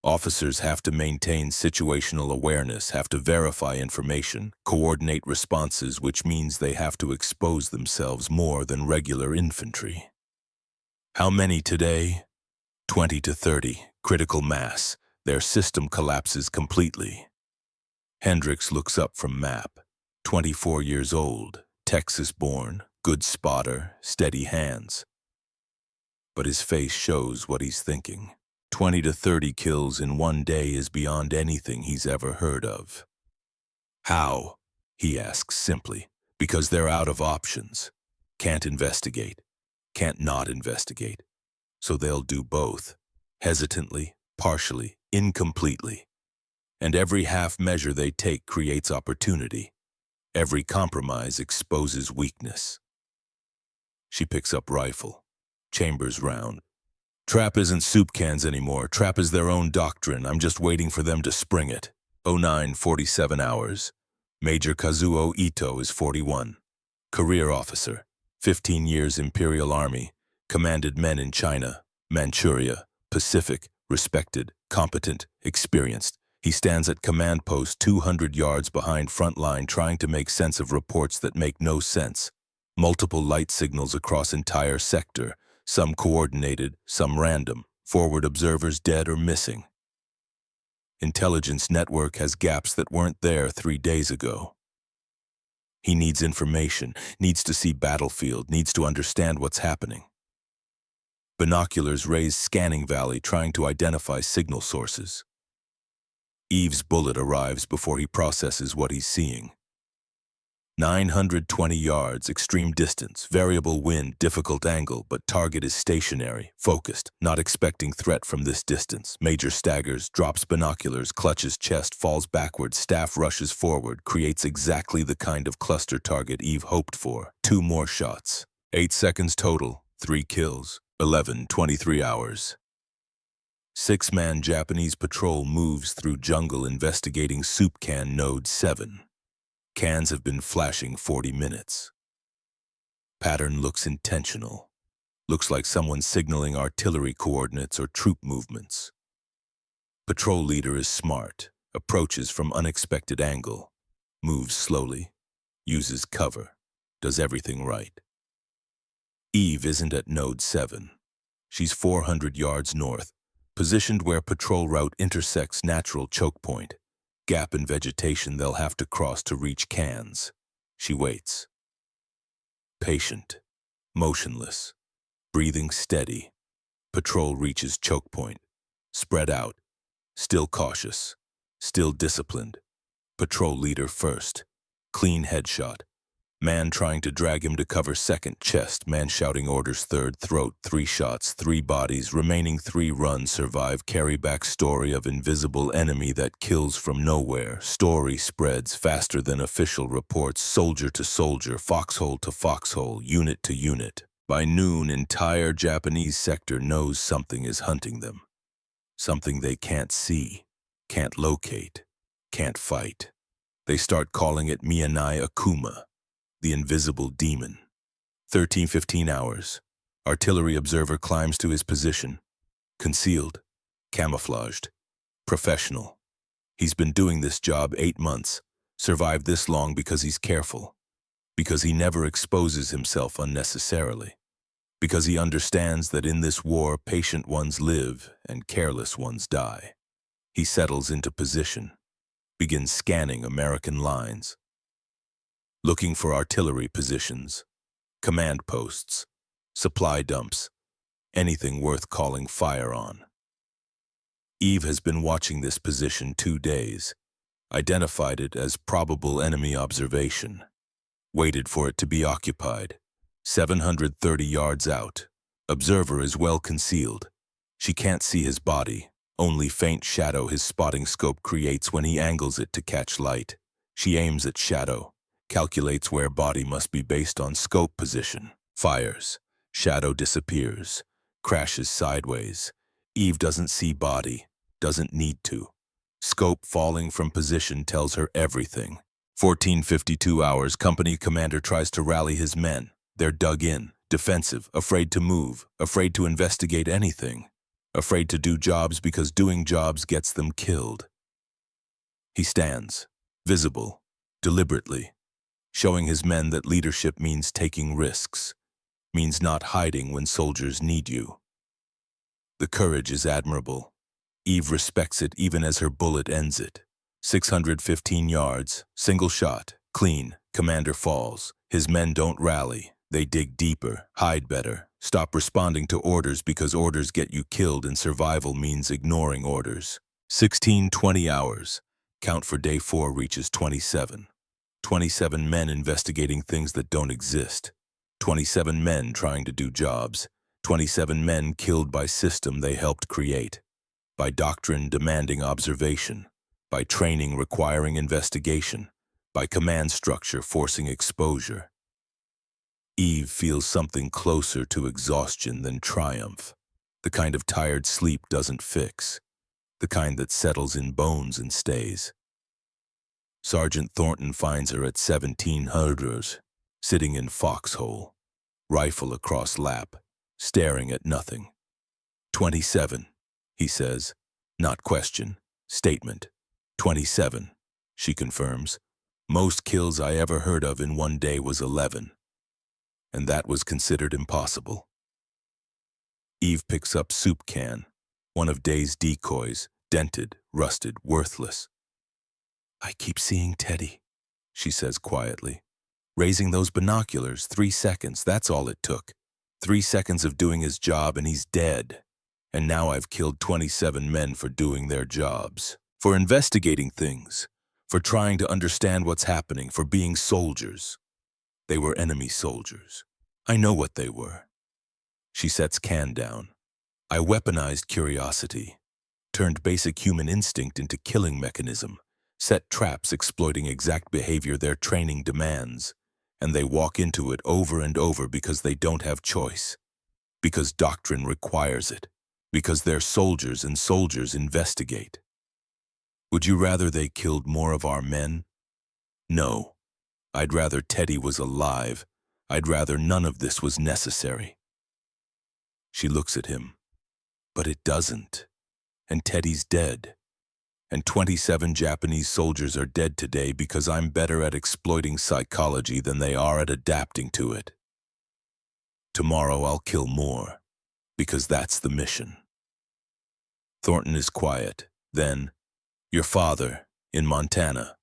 Speaker 1: Officers have to maintain situational awareness, have to verify information, coordinate responses, which means they have to expose themselves more than regular infantry. How many today? 20 to 30, critical mass. Their system collapses completely. Hendricks looks up from map. 24 years old, Texas-born, good spotter, steady hands. But his face shows what he's thinking. 20 to 30 kills in one day is beyond anything he's ever heard of. How? He asks simply. Because they're out of options. Can't investigate. Can't not investigate. So they'll do both. Hesitantly, partially, incompletely. And every half measure they take creates opportunity. Every compromise exposes weakness. She picks up rifle. Chambers round. Trap isn't soup cans anymore. Trap is their own doctrine. I'm just waiting for them to spring it. 09:47 hours. Major Kazuo Ito is 41. Career officer. 15 years Imperial Army. Commanded men in China, Manchuria, Pacific. Respected, competent, experienced. He stands at command post 200 yards behind front line trying to make sense of reports that make no sense. Multiple light signals across entire sector. Some coordinated, some random. Forward observers dead or missing. Intelligence network has gaps that weren't there 3 days ago. He needs information, needs to see battlefield, needs to understand what's happening. Binoculars raise scanning valley trying to identify signal sources. Eve's bullet arrives before he processes what he's seeing. 920 yards, extreme distance, variable wind, difficult angle, but target is stationary, focused, not expecting threat from this distance. Major staggers, drops binoculars, clutches chest, falls backward, staff rushes forward, creates exactly the kind of cluster target Eve hoped for. 2 more shots. 8 seconds total, 3 kills, 11:23 hours. 6-man Japanese patrol moves through jungle investigating soup can node 7. Cans have been flashing 40 minutes. Pattern looks intentional. Looks like someone signaling artillery coordinates or troop movements. Patrol leader is smart, approaches from unexpected angle, moves slowly, uses cover, does everything right. Eve isn't at node 7. She's 400 yards north, positioned where patrol route intersects natural choke point. Gap in vegetation they'll have to cross to reach cans. She waits. Patient, motionless, breathing steady. Patrol reaches choke point. Spread out, still cautious, still disciplined. Patrol leader first. Clean headshot. Man trying to drag him to cover second chest. Man shouting orders third throat. 3 shots, 3 bodies. Remaining 3 run survive. Carry back story of invisible enemy that kills from nowhere. Story spreads faster than official reports. Soldier to soldier, foxhole to foxhole, unit to unit. By noon, entire Japanese sector knows something is hunting them. Something they can't see, can't locate, can't fight. They start calling it Mianai Akuma, the invisible demon. 13:15 hours. Artillery observer climbs to his position. Concealed, camouflaged, professional. He's been doing this job 8 months, survived this long because he's careful, because he never exposes himself unnecessarily, because he understands that in this war patient ones live and careless ones die. He settles into position, begins scanning American lines. looking for artillery positions, command posts, supply dumps, anything worth calling fire on. Eve has been watching this position 2 days, identified it as probable enemy observation, waited for it to be occupied. 730 yards out. Observer is well concealed. She can't see his body, only faint shadow his spotting scope creates when he angles it to catch light. She aims at shadow, calculates where body must be based on scope position, fires. Shadow disappears, crashes sideways. Eve doesn't see body, doesn't need to. Scope falling from position tells her everything. 14:52 hours, company commander tries to rally his men. They're dug in, defensive, afraid to move, afraid to investigate anything, afraid to do jobs because doing jobs gets them killed. He stands, visible, deliberately, showing his men that leadership means taking risks, means not hiding when soldiers need you. The courage is admirable. Eve respects it even as her bullet ends it. 615 yards, single shot, clean, commander falls. His men don't rally. They dig deeper, hide better, stop responding to orders because orders get you killed and survival means ignoring orders. 16-20 hours. Count for day 4 reaches 27. 27 men investigating things that don't exist. 27 men trying to do jobs. 27 men killed by system they helped create. By doctrine demanding observation. By training requiring investigation. By command structure forcing exposure. Eve feels something closer to exhaustion than triumph. The kind of tired sleep doesn't fix. The kind that settles in bones and stays. Sergeant Thornton finds her at 17 hedgerows, sitting in foxhole, rifle across lap, staring at nothing. 27, he says, not question, statement. 27, she confirms. Most kills I ever heard of in one day was 11. And that was considered impossible. Eve picks up soup can, one of Day's decoys, dented, rusted, worthless. I keep seeing Teddy, she says quietly. Raising those binoculars, 3 seconds, that's all it took. 3 seconds of doing his job and he's dead. And now I've killed 27 men for doing their jobs, for investigating things, for trying to understand what's happening, for being soldiers. They were enemy soldiers. I know what they were. She sets can down. I weaponized curiosity, turned basic human instinct into killing mechanism, set traps exploiting exact behavior their training demands, and they walk into it over and over because they don't have choice, because doctrine requires it, because they're soldiers and soldiers investigate. Would you rather they killed more of our men? No. I'd rather Teddy was alive. I'd rather none of this was necessary. She looks at him. But it doesn't. And Teddy's dead. And 27 Japanese soldiers are dead today because I'm better at exploiting psychology than they are at adapting to it. Tomorrow I'll kill more, because that's the mission. Thornton is quiet. Then, your father, in Montana,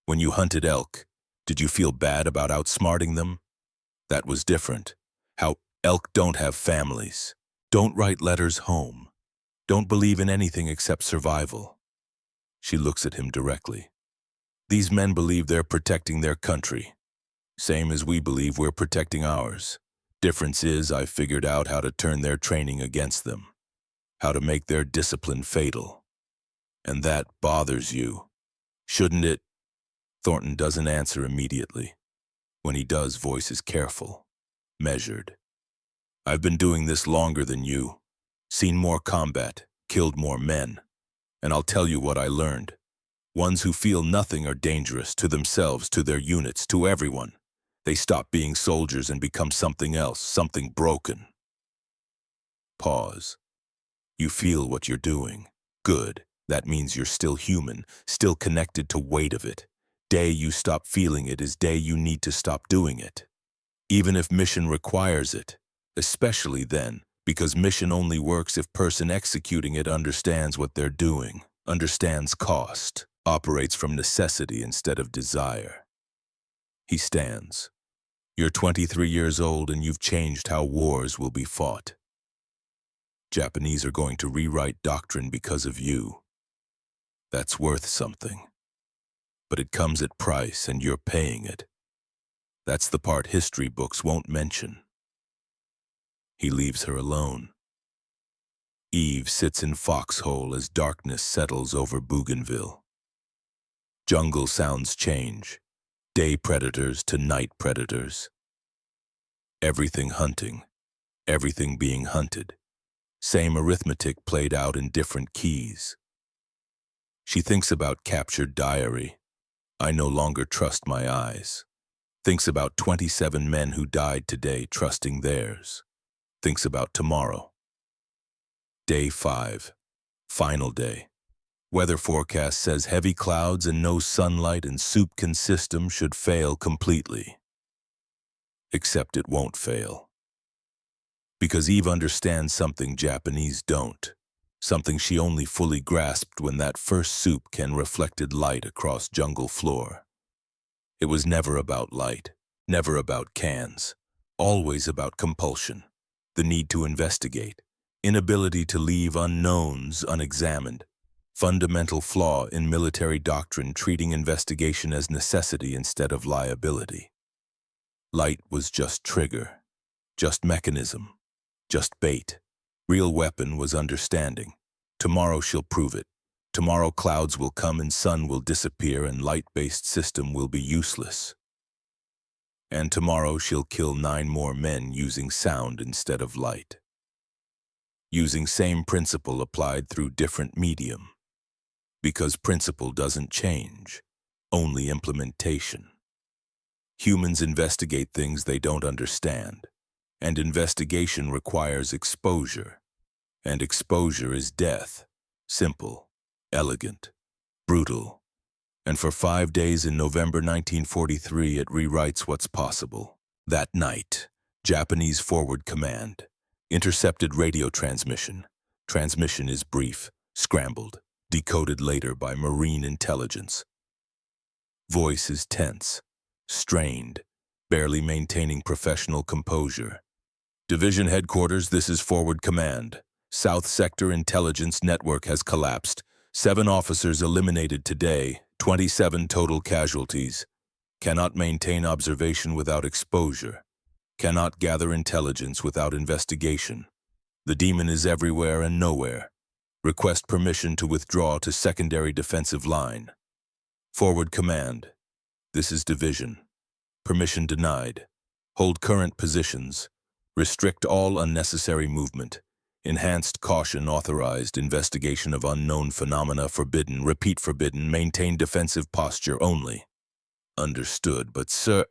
Speaker 1: when you hunted elk, did you feel bad about outsmarting them? That was different. How elk don't have families, don't write letters home, don't believe in anything except survival. She looks at him directly. These men believe they're protecting their country, same as we believe we're protecting ours. Difference is I figured out how to turn their training against them, how to make their discipline fatal. And that bothers you, shouldn't it? Thornton doesn't answer immediately. When he does, voice is careful, measured. I've been doing this longer than you, seen more combat, killed more men, and I'll tell you what I learned. Ones who feel nothing are dangerous to themselves, to their units, to everyone. They stop being soldiers and become something else, something broken. Pause. You feel what you're doing. Good. That means you're still human, still connected to weight of it. Day you stop feeling it is day you need to stop doing it. Even if mission requires it, especially then, because mission only works if person executing it understands what they're doing, understands cost, operates from necessity instead of desire. He stands. You're 23 years old and you've changed how wars will be fought. Japanese are going to rewrite doctrine because of you. That's worth something. But it comes at price and you're paying it. That's the part history books won't mention. He leaves her alone. Eve sits in foxhole as darkness settles over Bougainville. Jungle sounds change. Day predators to night predators. Everything hunting. Everything being hunted. Same arithmetic played out in different keys. She thinks about captured diary. I no longer trust my eyes. Thinks about 27 men who died today trusting theirs. Thinks about tomorrow. Day 5. Final day. Weather forecast says heavy clouds and no sunlight and Soupkin system should fail completely. Except it won't fail. Because Eve understands something Japanese don't. Something she only fully grasped when that first Soupkin reflected light across jungle floor. It was never about light, never about cans, always about compulsion, the need to investigate, inability to leave unknowns unexamined, fundamental flaw in military doctrine treating investigation as necessity instead of liability. Light was just trigger, just mechanism, just bait. Real weapon was understanding. Tomorrow she'll prove it. Tomorrow clouds will come and sun will disappear and light-based system will be useless. And tomorrow she'll kill 9 more men using sound instead of light. Using same principle applied through different medium. Because principle doesn't change, only implementation. Humans investigate things they don't understand, and investigation requires exposure. And exposure is death, simple, elegant, brutal. And for 5 days in November 1943 it rewrites what's possible. That night, Japanese forward command, intercepted radio transmission. Transmission is brief, scrambled, decoded later by Marine intelligence. Voice is tense, strained, barely maintaining professional composure. Division headquarters, this is forward command. South Sector Intelligence Network has collapsed. 7 officers eliminated today, 27 total casualties. Cannot maintain observation without exposure. Cannot gather intelligence without investigation. The demon is everywhere and nowhere. Request permission to withdraw to secondary defensive line. Forward command. This is division. Permission denied. Hold current positions. Restrict all unnecessary movement. Enhanced caution authorized. Investigation of unknown phenomena forbidden. Repeat forbidden. Maintain defensive posture only. Understood, but sir,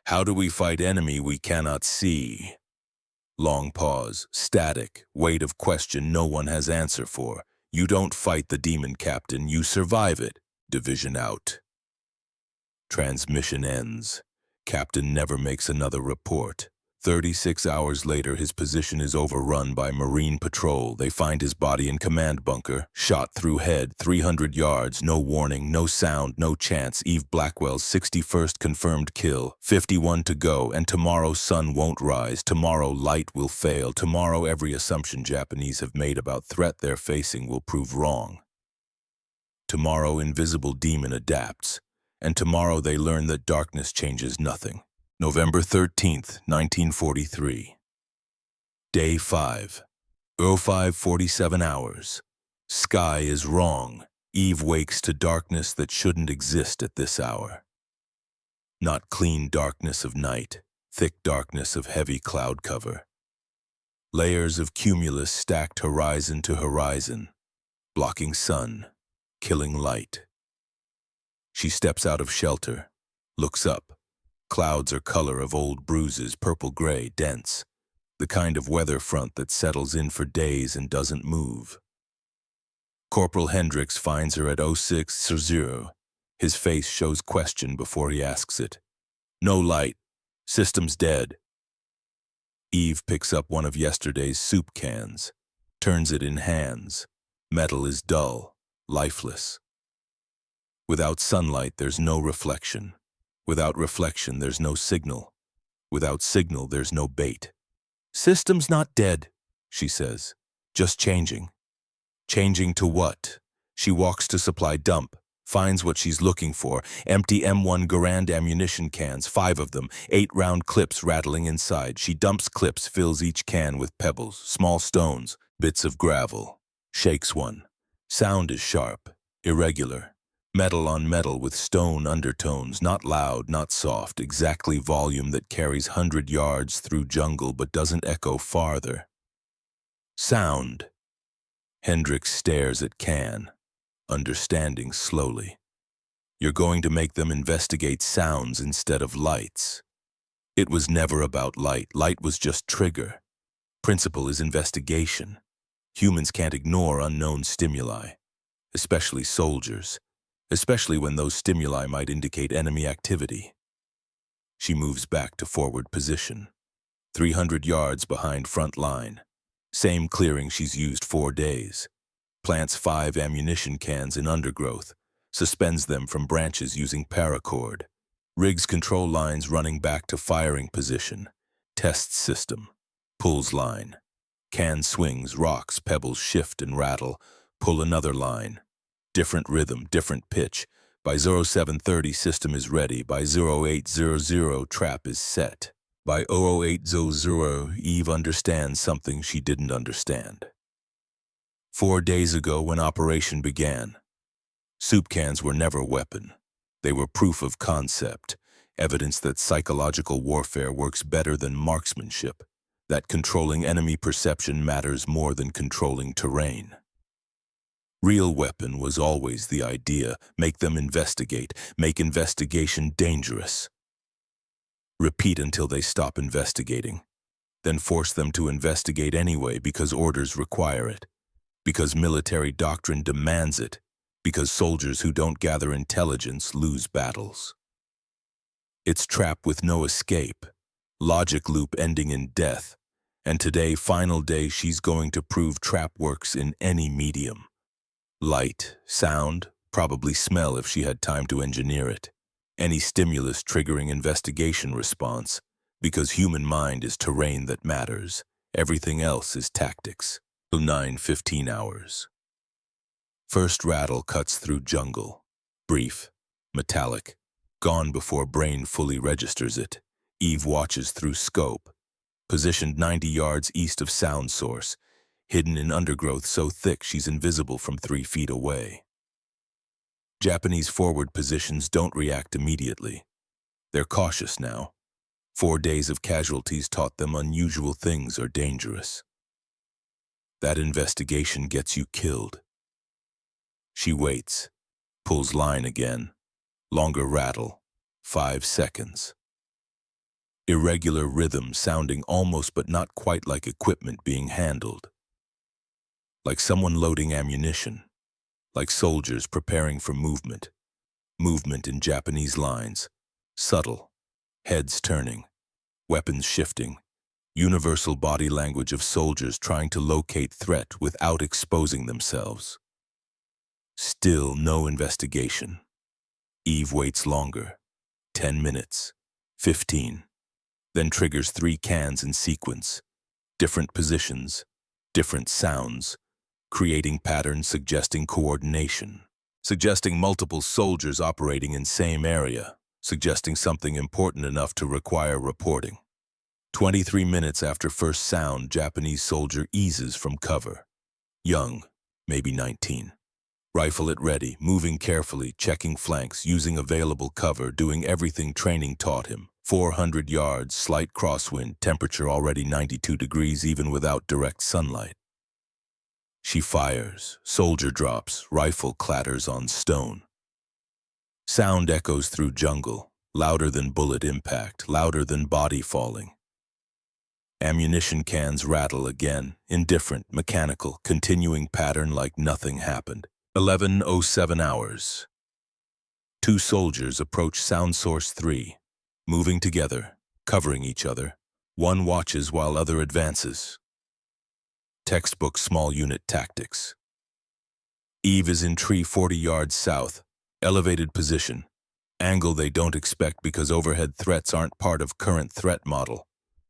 Speaker 1: how do we fight enemy we cannot see? Long pause, static, weight of question no one has answer for. You don't fight the demon, Captain, you survive it. Division out. Transmission ends. Captain never makes another report. 36 hours later, his position is overrun by Marine patrol. They find his body in command bunker, shot through head, 300 yards, no warning, no sound, no chance. Eve Blackwell's 61st confirmed kill, 51 to go, and tomorrow sun won't rise. Tomorrow light will fail. Tomorrow every assumption Japanese have made about threat they're facing will prove wrong. Tomorrow invisible demon adapts, and tomorrow they learn that darkness changes nothing. November 13th, 1943. Day 5. 05:47 hours. Sky is wrong. Eve wakes to darkness that shouldn't exist at this hour. Not clean darkness of night, thick darkness of heavy cloud cover. Layers of cumulus stacked horizon to horizon, blocking sun, killing light. She steps out of shelter, looks up. Clouds are color of old bruises, purple-gray, dense. The kind of weather front that settles in for days and doesn't move. Corporal Hendricks finds her at 06:00. His face shows question before he asks it. No light. System's dead. Eve picks up one of yesterday's soup cans, turns it in hands. Metal is dull, lifeless. Without sunlight, there's no reflection. Without reflection, there's no signal. Without signal, there's no bait. System's not dead, she says. Just changing. Changing to what? She walks to supply dump, finds what she's looking for, empty M1 Garand ammunition cans, 5 of them, 8-round clips rattling inside. She dumps clips, fills each can with pebbles, small stones, bits of gravel. Shakes one. Sound is sharp, irregular. Metal on metal with stone undertones, not loud, not soft, exactly volume that carries 100 yards through jungle but doesn't echo farther. Sound. Hendricks stares at can, understanding slowly. You're going to make them investigate sounds instead of lights. It was never about light. Light was just trigger. Principle is investigation. Humans can't ignore unknown stimuli, especially soldiers. Especially when those stimuli might indicate enemy activity. She moves back to forward position, 300 yards behind front line. Same clearing she's used 4 days. Plants 5 ammunition cans in undergrowth, suspends them from branches using paracord. Rigs control lines running back to firing position. Tests system. Pulls line. Can swings, rocks, pebbles shift and rattle. Pull another line. Different rhythm, different pitch. By 0730, system is ready. By 0800, trap is set. By 00800, Eve understands something she didn't understand. 4 days ago, when operation began, soup cans were never a weapon. They were proof of concept, evidence that psychological warfare works better than marksmanship, that controlling enemy perception matters more than controlling terrain. Real weapon was always the idea, make them investigate, make investigation dangerous. Repeat until they stop investigating, then force them to investigate anyway because orders require it, because military doctrine demands it, because soldiers who don't gather intelligence lose battles. It's trap with no escape, logic loop ending in death, and today, final day, she's going to prove trap works in any medium. Light, sound, probably smell if she had time to engineer it. Any stimulus triggering investigation response, because human mind is terrain that matters. Everything else is tactics. 9-15 hours. First rattle cuts through jungle. Brief, metallic, gone before brain fully registers it. Eve watches through scope. Positioned 90 yards east of sound source. Hidden in undergrowth so thick she's invisible from 3 feet away. Japanese forward positions don't react immediately. They're cautious now. 4 days of casualties taught them unusual things are dangerous. That investigation gets you killed. She waits, pulls line again. Longer rattle, 5 seconds. Irregular rhythm sounding almost but not quite like equipment being handled. Like someone loading ammunition, like soldiers preparing for movement. Movement in Japanese lines, subtle, heads turning, weapons shifting, universal body language of soldiers trying to locate threat without exposing themselves. Still no investigation. Eve waits longer, 10 minutes, 15, then triggers 3 cans in sequence, different positions, different sounds, creating patterns suggesting coordination, suggesting multiple soldiers operating in same area, suggesting something important enough to require reporting. 23 minutes after first sound, Japanese soldier eases from cover. Young, maybe 19. Rifle at ready, moving carefully, checking flanks, using available cover, doing everything training taught him. 400 yards, slight crosswind, temperature already 92 degrees even without direct sunlight. She fires, soldier drops, rifle clatters on stone. Sound echoes through jungle, louder than bullet impact, louder than body falling. Ammunition cans rattle again, indifferent, mechanical, continuing pattern like nothing happened. 11:07 hours. 2 soldiers approach sound source 3, moving together, covering each other. One watches while other advances. Textbook small unit tactics. Eve is in tree 40 yards south, elevated position. Angle they don't expect because overhead threats aren't part of current threat model.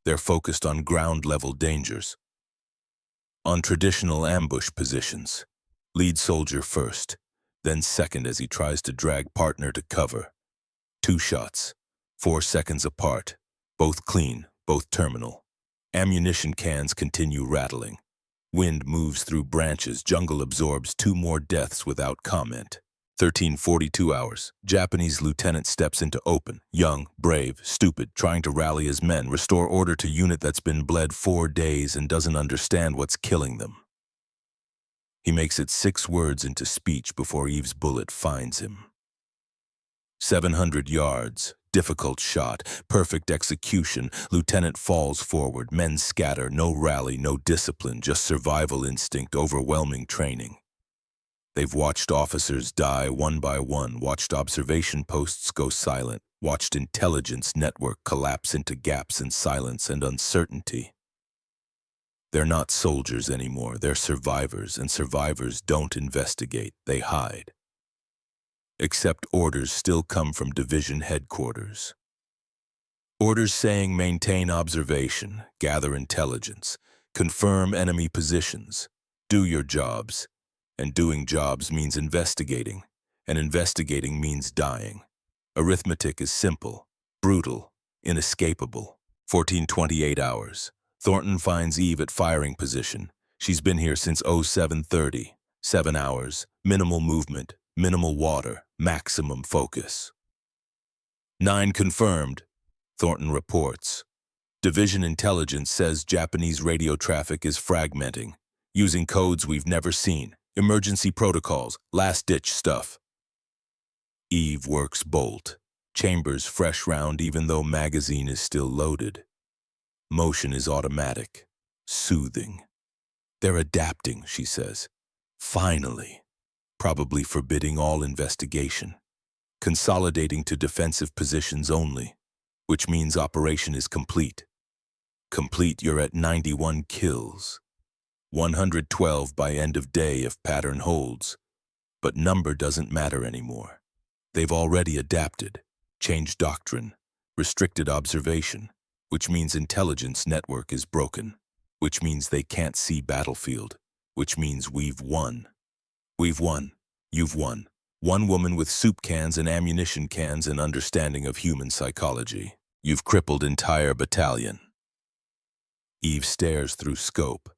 Speaker 1: They're focused on ground-level dangers. On traditional ambush positions, lead soldier first, then second as he tries to drag partner to cover. 2 shots, 4 seconds apart, both clean, both terminal. Ammunition cans continue rattling. Wind moves through branches, jungle absorbs 2 more deaths without comment. 13:42 hours. Japanese lieutenant steps into open, young, brave, stupid, trying to rally his men, restore order to unit that's been bled 4 days and doesn't understand what's killing them. He makes it 6 words into speech before Eve's bullet finds him. 700 yards, difficult shot, perfect execution. Lieutenant falls forward, men scatter, no rally, no discipline, just survival instinct, overwhelming training. They've watched officers die one by one, watched observation posts go silent, watched intelligence network collapse into gaps in silence and uncertainty. They're not soldiers anymore, they're survivors, and survivors don't investigate, they hide. Except orders still come from division headquarters. Orders saying maintain observation, gather intelligence, confirm enemy positions, do your jobs. And doing jobs means investigating, and investigating means dying. Arithmetic is simple, brutal, inescapable. 14:28 hours. Thornton finds Eve at firing position. She's been here since 07:30. 7 hours, minimal movement, minimal water, maximum focus. 9 confirmed, Thornton reports. Division intelligence says Japanese radio traffic is fragmenting, using codes we've never seen. Emergency protocols, last-ditch stuff. Eve works bolt. Chambers fresh round even though magazine is still loaded. Motion is automatic. Soothing. They're adapting, she says. Finally. Probably forbidding all investigation. Consolidating to defensive positions only, which means operation is complete. Complete, you're at 91 kills. 112 by end of day if pattern holds. But number doesn't matter anymore. They've already adapted, changed doctrine, restricted observation, which means intelligence network is broken, which means they can't see battlefield, which means we've won. We've won. You've won. One woman with soup cans and ammunition cans and understanding of human psychology. You've crippled entire battalion. Eve stares through scope.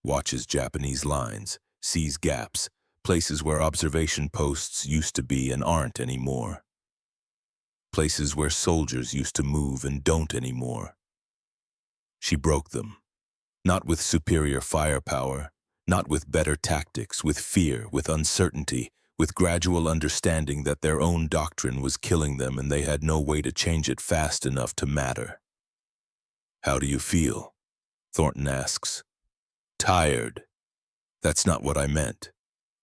Speaker 1: Watches Japanese lines, sees gaps, places where observation posts used to be and aren't anymore. Places where soldiers used to move and don't anymore. She broke them. Not with superior firepower, not with better tactics, with fear, with uncertainty, with gradual understanding that their own doctrine was killing them and they had no way to change it fast enough to matter. How do you feel? Thornton asks. Tired. That's not what I meant.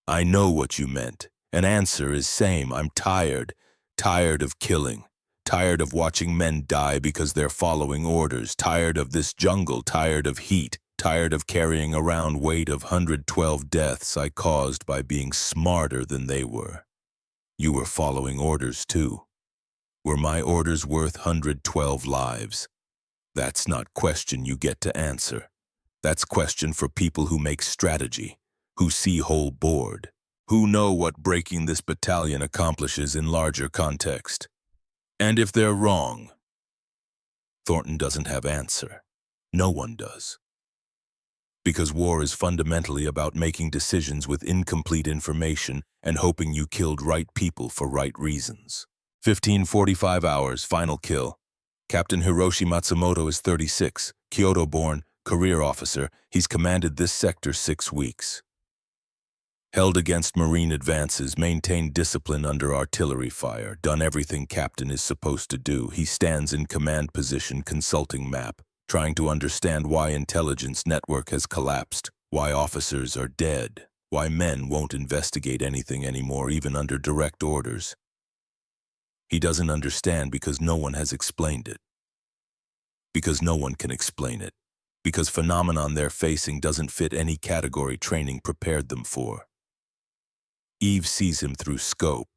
Speaker 1: I know what you meant. An answer is same. I'm tired. Tired of killing. Tired of watching men die because they're following orders. Tired of this jungle. Tired of heat. Tired of carrying around weight of 112 deaths I caused by being smarter than they were. You were following orders too. Were my orders worth 112 lives? That's not question you get to answer. That's question for people who make strategy, who see whole board, who know what breaking this battalion accomplishes in larger context. And if they're wrong, Thornton doesn't have answer. No one does. Because war is fundamentally about making decisions with incomplete information and hoping you killed right people for right reasons. 15:45 hours, final kill. Captain Hiroshi Matsumoto is 36, Kyoto-born, career officer. He's commanded this sector 6 weeks. Held against Marine advances, maintained discipline under artillery fire, done everything captain is supposed to do. He stands in command position consulting map, trying to understand why intelligence network has collapsed, why officers are dead, why men won't investigate anything anymore even under direct orders. He doesn't understand because no one has explained it. Because no one can explain it. Because phenomenon they're facing doesn't fit any category training prepared them for. Eve sees him through scope.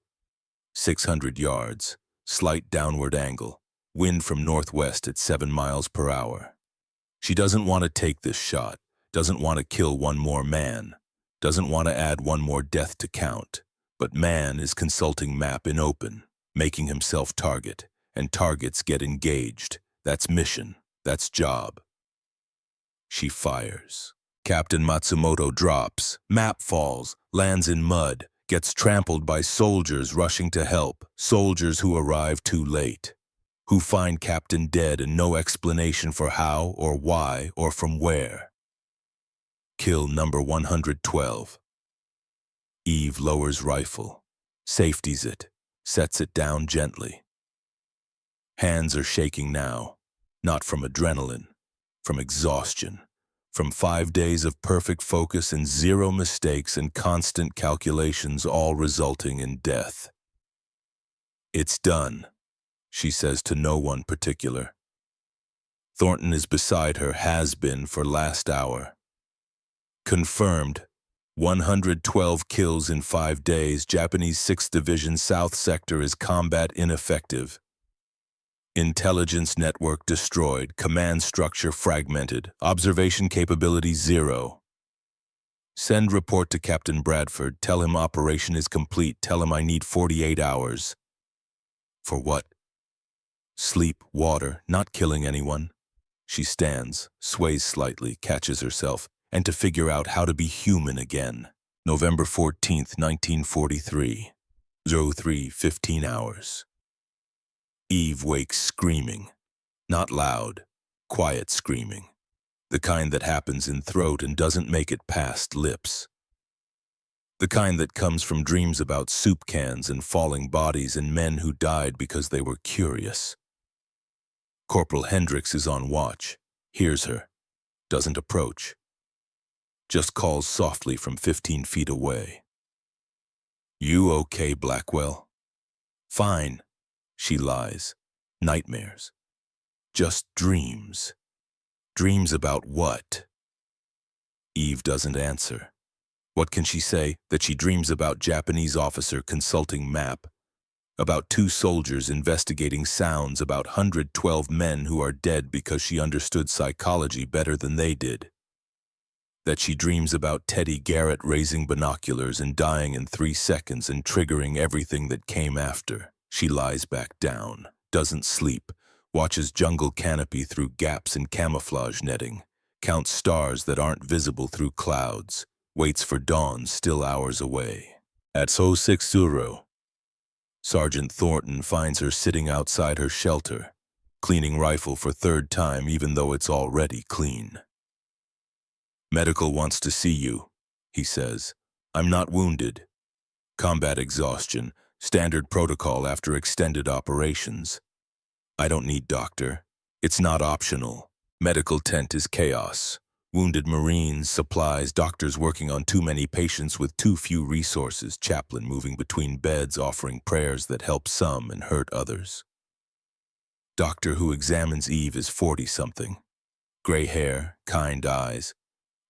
Speaker 1: 600 yards. Slight downward angle. Wind from northwest at 7 miles per hour. She doesn't want to take this shot, doesn't want to kill one more man, doesn't want to add one more death to count. But man is consulting map in open, making himself target, and targets get engaged. That's mission, that's job. She fires. Captain Matsumoto drops, map falls, lands in mud, gets trampled by soldiers rushing to help, soldiers who arrive too late, who find Captain dead and no explanation for how or why or from where. Kill number 112. Eve lowers rifle, safeties it, sets it down gently. Hands are shaking now, not from adrenaline, from exhaustion, from 5 days of perfect focus and 0 mistakes and constant calculations, all resulting in death. It's done, she says to no one particular. Thornton is beside her, has been for last hour. Confirmed. 112 kills in 5 days. Japanese 6th Division South Sector is combat ineffective. Intelligence network destroyed. Command structure fragmented. Observation capability 0. Send report to Captain Bradford. Tell him operation is complete. Tell him I need 48 hours. For what? Sleep, water, not killing anyone. She stands, sways slightly, catches herself, and to figure out how to be human again. November 14th, 1943. 03:15 hours. Eve wakes screaming. Not loud, quiet screaming. The kind that happens in throat and doesn't make it past lips. The kind that comes from dreams about soup cans and falling bodies and men who died because they were curious. Corporal Hendricks is on watch, hears her, doesn't approach. Just calls softly from 15 feet away. You okay, Blackwell? Fine, she lies. Nightmares. Just dreams. Dreams about what? Eve doesn't answer. What can she say? That she dreams about Japanese officer consulting map, about 2 soldiers investigating sounds, about 112 men who are dead because she understood psychology better than they did. That she dreams about Teddy Garrett raising binoculars and dying in 3 seconds and triggering everything that came after. She lies back down, doesn't sleep, watches jungle canopy through gaps in camouflage netting, counts stars that aren't visible through clouds, waits for dawn still hours away. At So-6-0, Sergeant Thornton finds her sitting outside her shelter, cleaning rifle for 3rd time even though it's already clean. Medical wants to see you, he says. I'm not wounded. Combat exhaustion, standard protocol after extended operations. I don't need doctor. It's not optional. Medical tent is chaos. Wounded Marines, supplies, doctors working on too many patients with too few resources, chaplain moving between beds offering prayers that help some and hurt others. Doctor who examines Eve is 40-something. Gray hair, kind eyes.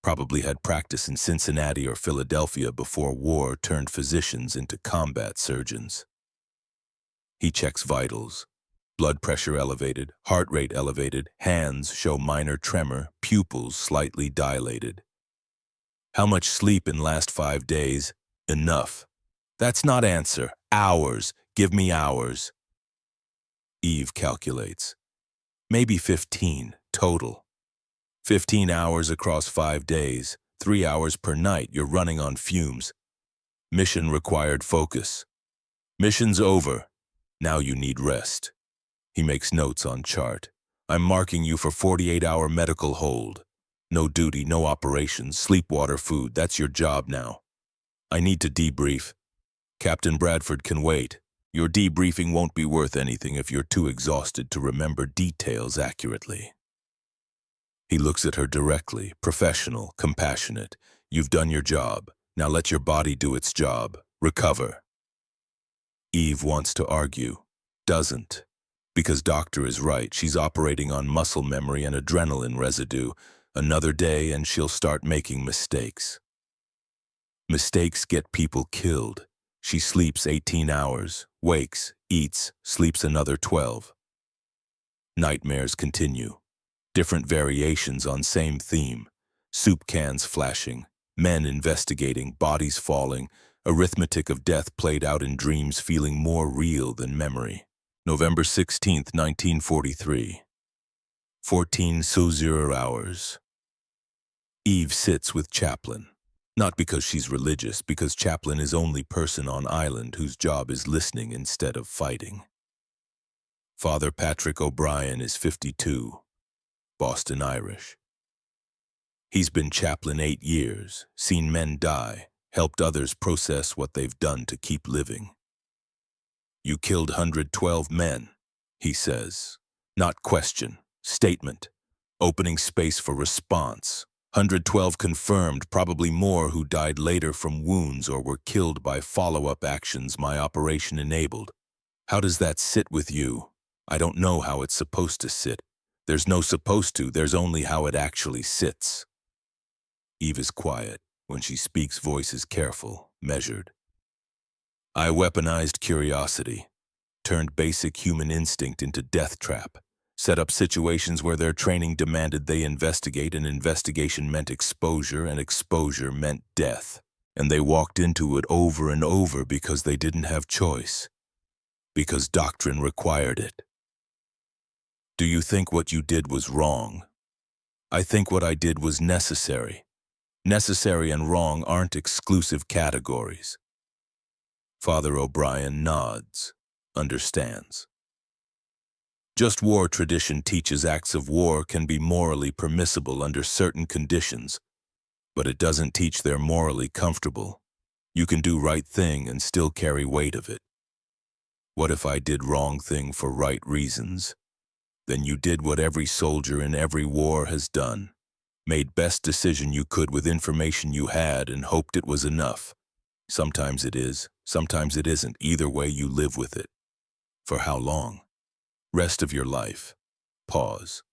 Speaker 1: Probably had practice in Cincinnati or Philadelphia before war turned physicians into combat surgeons. He checks vitals. Blood pressure elevated, heart rate elevated, hands show minor tremor, pupils slightly dilated. How much sleep in last 5 days? Enough. That's not answer. Hours. Give me hours. Eve calculates. Maybe 15 total. 15 hours across 5 days, 3 hours per night. You're running on fumes. Mission required focus. Mission's over. Now you need rest. He makes notes on chart. I'm marking you for 48-hour medical hold. No duty, no operations, sleep, water, food. That's your job now. I need to debrief. Captain Bradford can wait. Your debriefing won't be worth anything if you're too exhausted to remember details accurately. He looks at her directly, professional, compassionate. You've done your job. Now let your body do its job. Recover. Eve wants to argue. Doesn't. Because doctor is right. She's operating on muscle memory and adrenaline residue. Another day and she'll start making mistakes. Mistakes get people killed. She sleeps 18 hours, wakes, eats, sleeps another 12. Nightmares continue. Different variations on same theme. Soup cans flashing, men investigating, bodies falling, arithmetic of death played out in dreams feeling more real than memory. November 16th, 1943. 14:00 hours. Eve sits with Chaplin. Not because she's religious, because Chaplin is only person on island whose job is listening instead of fighting. Father Patrick O'Brien is 52, Boston Irish. He's been chaplain 8 years, seen men die, helped others process what they've done to keep living. You killed 112 men, he says. Not question, statement. Opening space for response. 112 confirmed, probably more who died later from wounds or were killed by follow-up actions my operation enabled. How does that sit with you? I don't know how it's supposed to sit. There's no supposed to, there's only how it actually sits. Eve is quiet. When she speaks, voice is careful, measured. I weaponized curiosity, turned basic human instinct into death trap, set up situations where their training demanded they investigate and investigation meant exposure and exposure meant death. And they walked into it over and over because they didn't have choice, because doctrine required it. Do you think what you did was wrong? I think what I did was necessary. Necessary and wrong aren't exclusive categories. Father O'Brien nods, understands. Just war tradition teaches acts of war can be morally permissible under certain conditions, but it doesn't teach they're morally comfortable. You can do right thing and still carry weight of it. What if I did wrong thing for right reasons? Then you did what every soldier in every war has done. Made best decision you could with information you had and hoped it was enough. Sometimes it is, sometimes it isn't. Either way, you live with it. For how long? Rest of your life. Pause.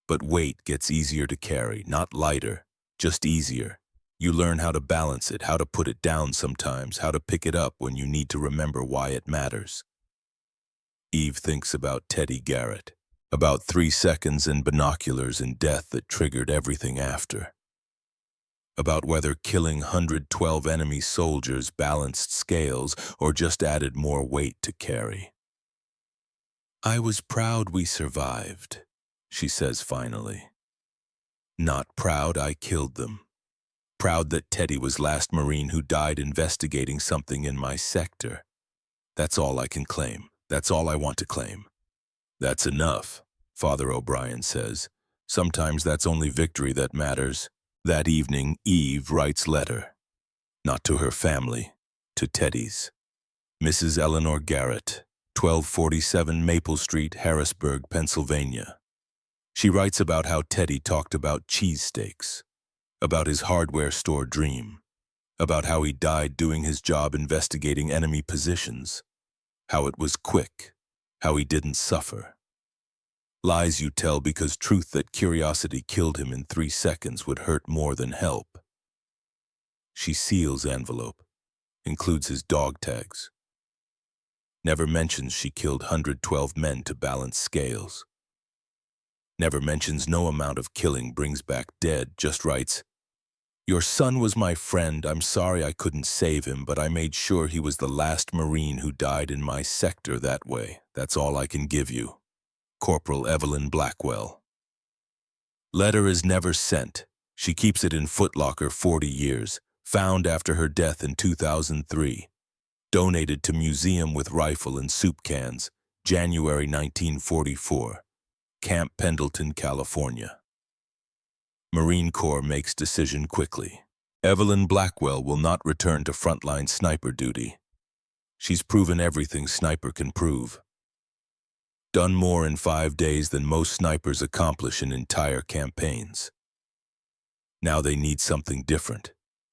Speaker 1: But weight gets easier to carry, not lighter, just easier. You learn how to balance it, how to put it down sometimes, how to pick it up when you need to remember why it matters. Eve thinks about Teddy Garrett. About 3 seconds and binoculars in death that triggered everything after. About whether killing 112 enemy soldiers balanced scales or just added more weight to carry. I was proud we survived, she says finally. Not proud I killed them. Proud that Teddy was last Marine who died investigating something in my sector. That's all I can claim. That's all I want to claim. That's enough, Father O'Brien says. Sometimes that's only victory that matters. That evening, Eve writes letter. Not to her family, to Teddy's. Mrs. Eleanor Garrett, 1247 Maple Street, Harrisburg, Pennsylvania. She writes about how Teddy talked about cheesesteaks, about his hardware store dream, about how he died doing his job investigating enemy positions, how it was quick, how he didn't suffer. Lies you tell because truth that curiosity killed him in 3 seconds would hurt more than help. She seals envelope, includes his dog tags. Never mentions she killed 112 men to balance scales. Never mentions no amount of killing brings back dead, just writes, your son was my friend. I'm sorry I couldn't save him, but I made sure he was the last Marine who died in my sector that way. That's all I can give you. Corporal Evelyn Blackwell. Letter is never sent. She keeps it in footlocker 40 years. Found after her death in 2003. Donated to museum with rifle and soup cans, January 1944. Camp Pendleton, California. Marine Corps makes decision quickly. Evelyn Blackwell will not return to frontline sniper duty. She's proven everything sniper can prove. Done more in 5 days than most snipers accomplish in entire campaigns. Now they need something different.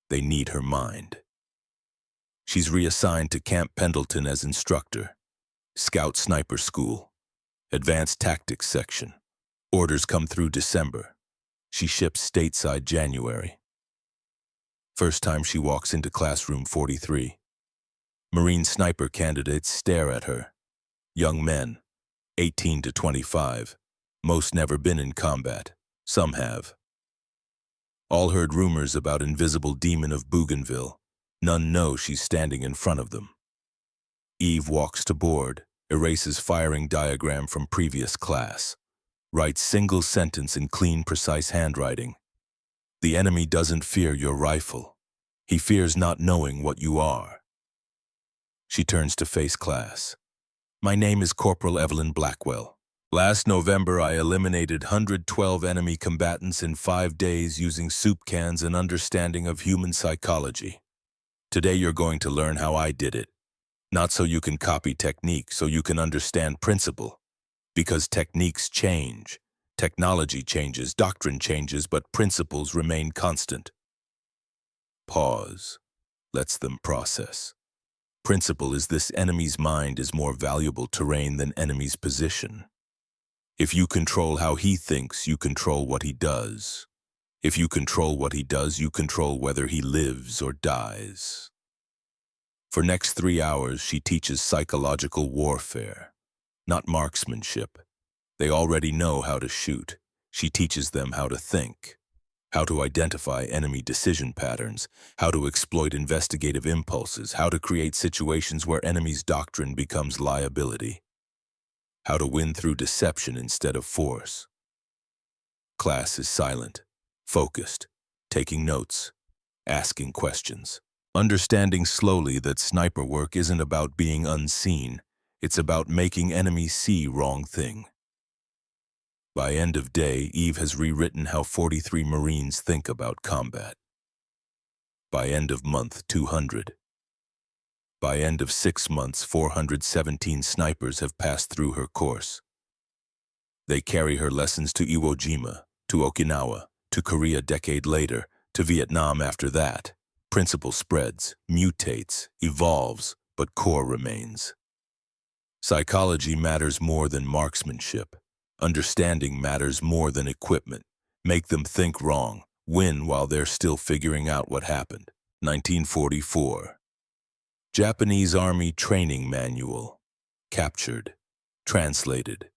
Speaker 1: They need her mind. She's reassigned to Camp Pendleton as instructor. Scout Sniper School. Advanced Tactics Section. Orders come through December. She ships stateside January. First time she walks into classroom 43. Marine sniper candidates stare at her. Young men, 18 to 25. Most never been in combat. Some have. All heard rumors about invisible demon of Bougainville. None know she's standing in front of them. Eve walks to board, erases firing diagram from previous class. Writes single sentence in clean, precise handwriting. The enemy doesn't fear your rifle. He fears not knowing what you are. She turns to face class. My name is Corporal Evelyn Blackwell. Last November, I eliminated 112 enemy combatants in 5 days using soup cans and understanding of human psychology. Today, you're going to learn how I did it. Not so you can copy technique, so you can understand principle. Because techniques change. Technology changes, doctrine changes, but principles remain constant. Pause. Lets them process. Principle is this enemy's mind is more valuable terrain than enemy's position. If you control how he thinks, you control what he does. If you control what he does, you control whether he lives or dies. For next 3 hours, she teaches psychological warfare, not marksmanship. They already know how to shoot. She teaches them how to think, how to identify enemy decision patterns, how to exploit investigative impulses, how to create situations where enemy's doctrine becomes liability, how to win through deception instead of force. Class is silent, focused, taking notes, asking questions, understanding slowly that sniper work isn't about being unseen, it's about making enemies see wrong thing. By end of day, Eve has rewritten how 43 Marines think about combat. By end of month, 200. By end of 6 months, 417 snipers have passed through her course. They carry her lessons to Iwo Jima, to Okinawa, to Korea a decade later, to Vietnam after that. Principle spreads, mutates, evolves, but core remains. Psychology matters more than marksmanship. Understanding matters more than equipment. Make them think wrong. Win while they're still figuring out what happened. 1944. Japanese Army Training Manual. Captured. Translated.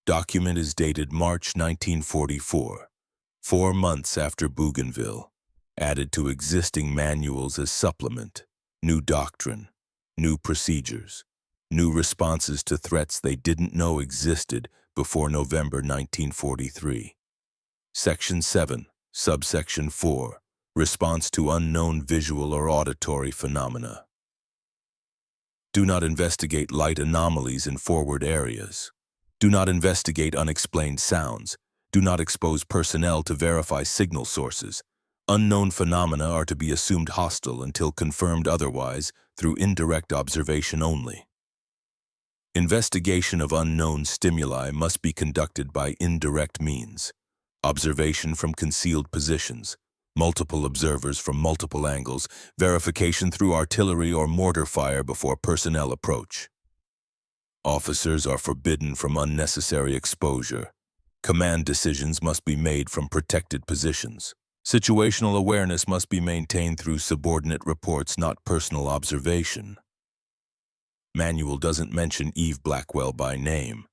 Speaker 1: Document is dated March 1944. 4 months after Bougainville. Added to existing manuals as supplement. New doctrine. New procedures. New responses to threats they didn't know existed before November 1943. Section 7, Subsection 4, Response to unknown visual or auditory phenomena. Do not investigate light anomalies in forward areas. Do not investigate unexplained sounds. Do not expose personnel to verify signal sources. Unknown phenomena are to be assumed hostile until confirmed otherwise through indirect observation only. Investigation of unknown stimuli must be conducted by indirect means. Observation from concealed positions, multiple observers from multiple angles, verification through artillery or mortar fire before personnel approach. Officers are forbidden from unnecessary exposure. Command decisions must be made from protected positions. Situational awareness must be maintained through subordinate reports, not personal observation. Manual doesn't mention Eve Blackwell by name,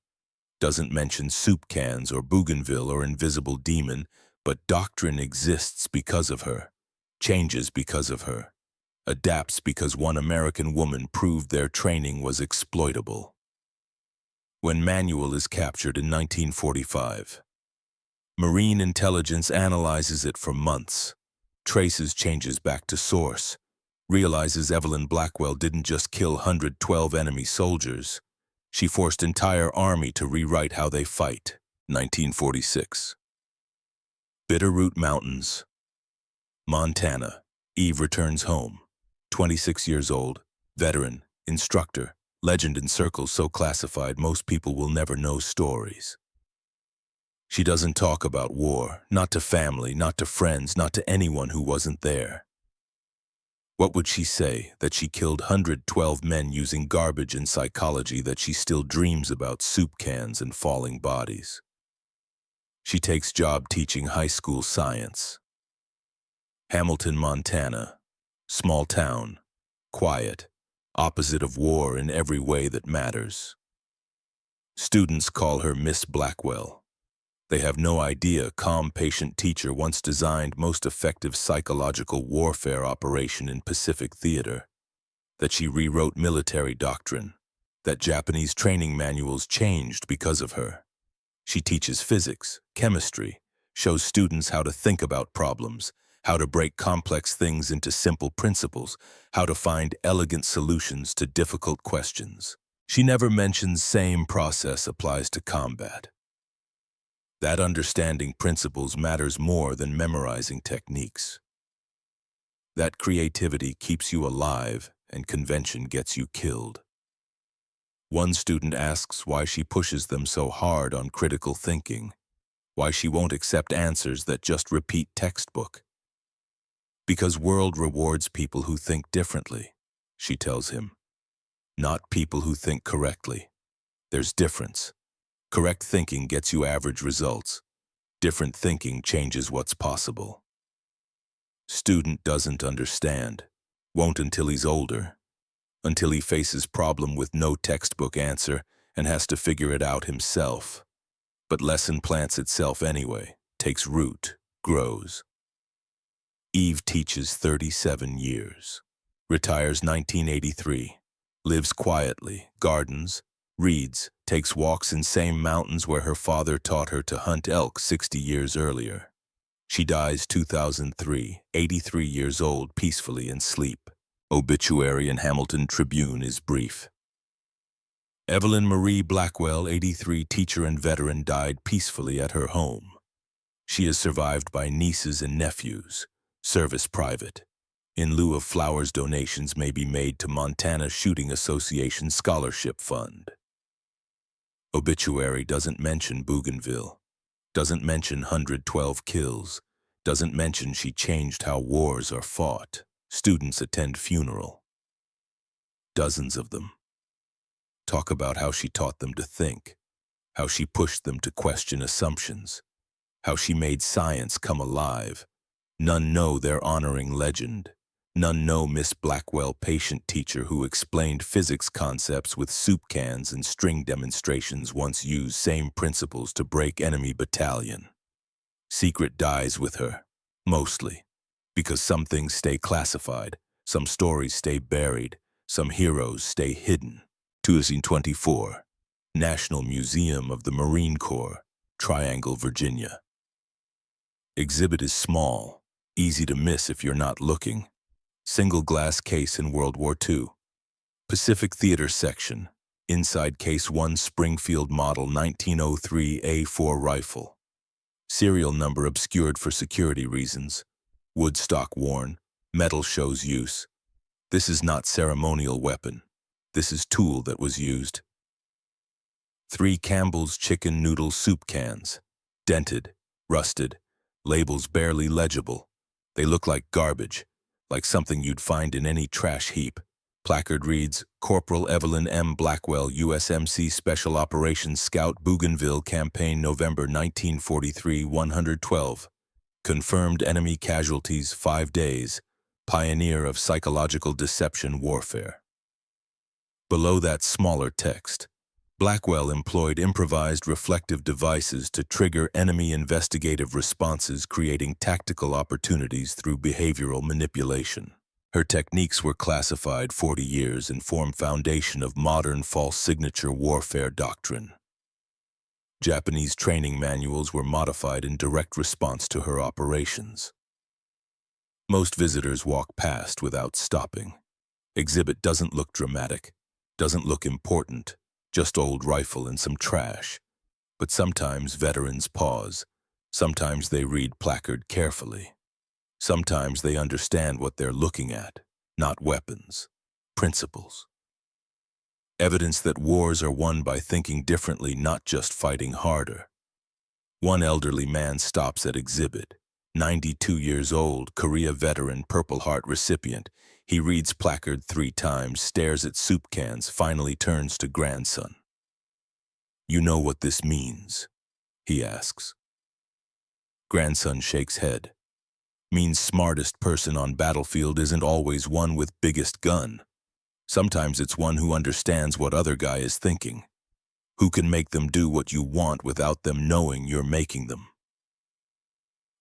Speaker 1: doesn't mention soup cans or Bougainville or invisible demon, but doctrine exists because of her, changes because of her, adapts because one American woman proved their training was exploitable. When Manual is captured in 1945, Marine intelligence analyzes it for months, traces changes back to source, realizes Evelyn Blackwell didn't just kill 112 enemy soldiers, she forced entire army to rewrite how they fight. 1946. Bitterroot Mountains, Montana. Eve returns home. 26 years old, veteran, instructor, legend in circles so classified most people will never know stories. She doesn't talk about war, not to family, not to friends, not to anyone who wasn't there. What would she say? That she killed 112 men using garbage and psychology, that she still dreams about soup cans and falling bodies. She takes job teaching high school science. Hamilton, Montana. Small town. Quiet. opposite of war in every way that matters. Students call her Miss Blackwell. They have no idea calm, patient teacher once designed most effective psychological warfare operation in Pacific theater, that she rewrote military doctrine, that Japanese training manuals changed because of her. She teaches physics, chemistry, shows students how to think about problems, how to break complex things into simple principles, how to find elegant solutions to difficult questions. She never mentions same process applies to combat. That understanding principles matters more than memorizing techniques. That creativity keeps you alive and convention gets you killed. One student asks why she pushes them so hard on critical thinking, why she won't accept answers that just repeat textbook. Because world rewards people who think differently, she tells him, not people who think correctly. There's difference. Correct thinking gets you average results. Different thinking changes what's possible. Student doesn't understand, won't until he's older, until he faces problem with no textbook answer and has to figure it out himself. But lesson plants itself anyway, takes root, grows. Eve teaches 37 years, retires 1983, lives quietly, gardens, reads, takes walks in same mountains where her father taught her to hunt elk 60 years earlier. She dies 2003, 83 years old, peacefully in sleep. Obituary in Hamilton Tribune is brief. Evelyn Marie Blackwell, 83, teacher and veteran, died peacefully at her home. She is survived by nieces and nephews, service private. In lieu of flowers, donations may be made to Montana Shooting Association Scholarship Fund. Obituary doesn't mention Bougainville, doesn't mention 112 kills, doesn't mention she changed how wars are fought. Students attend funeral. Dozens of them. Talk about how she taught them to think, how she pushed them to question assumptions, how she made science come alive. None know their honoring legend. None know Miss Blackwell, patient teacher who explained physics concepts with soup cans and string demonstrations, once used same principles to break enemy battalion. Secret dies with her, mostly, because some things stay classified, some stories stay buried, some heroes stay hidden. 2024, National Museum of the Marine Corps, Triangle, Virginia. Exhibit is small, easy to miss if you're not looking. Single glass case in World War II. Pacific Theater section. Inside case 1, Springfield model 1903 A4 rifle. Serial number obscured for security reasons. Wood stock worn. Metal shows use. This is not ceremonial weapon. This is tool that was used. 3 Campbell's chicken noodle soup cans. Dented, rusted, labels barely legible. They look like garbage, like something you'd find in any trash heap. Placard reads, Corporal Evelyn M. Blackwell, USMC Special Operations Scout, Bougainville Campaign, November 1943, 112. Confirmed enemy casualties 5 days. Pioneer of psychological deception warfare. Below that smaller text, Blackwell employed improvised reflective devices to trigger enemy investigative responses, creating tactical opportunities through behavioral manipulation. Her techniques were classified 40 years and form foundation of modern false signature warfare doctrine. Japanese training manuals were modified in direct response to her operations. Most visitors walk past without stopping. Exhibit doesn't look dramatic, doesn't look important, just old rifle and some trash. But sometimes veterans pause. Sometimes they read placard carefully. Sometimes they understand what they're looking at, not weapons, principles. Evidence that wars are won by thinking differently, not just fighting harder. One elderly man stops at exhibit. 92 years old, Korea veteran, Purple Heart recipient. He reads placard 3 times, stares at soup cans, finally turns to grandson. You know what this means? He asks. Grandson shakes head. Means smartest person on battlefield isn't always one with biggest gun. Sometimes it's one who understands what other guy is thinking, who can make them do what you want without them knowing you're making them.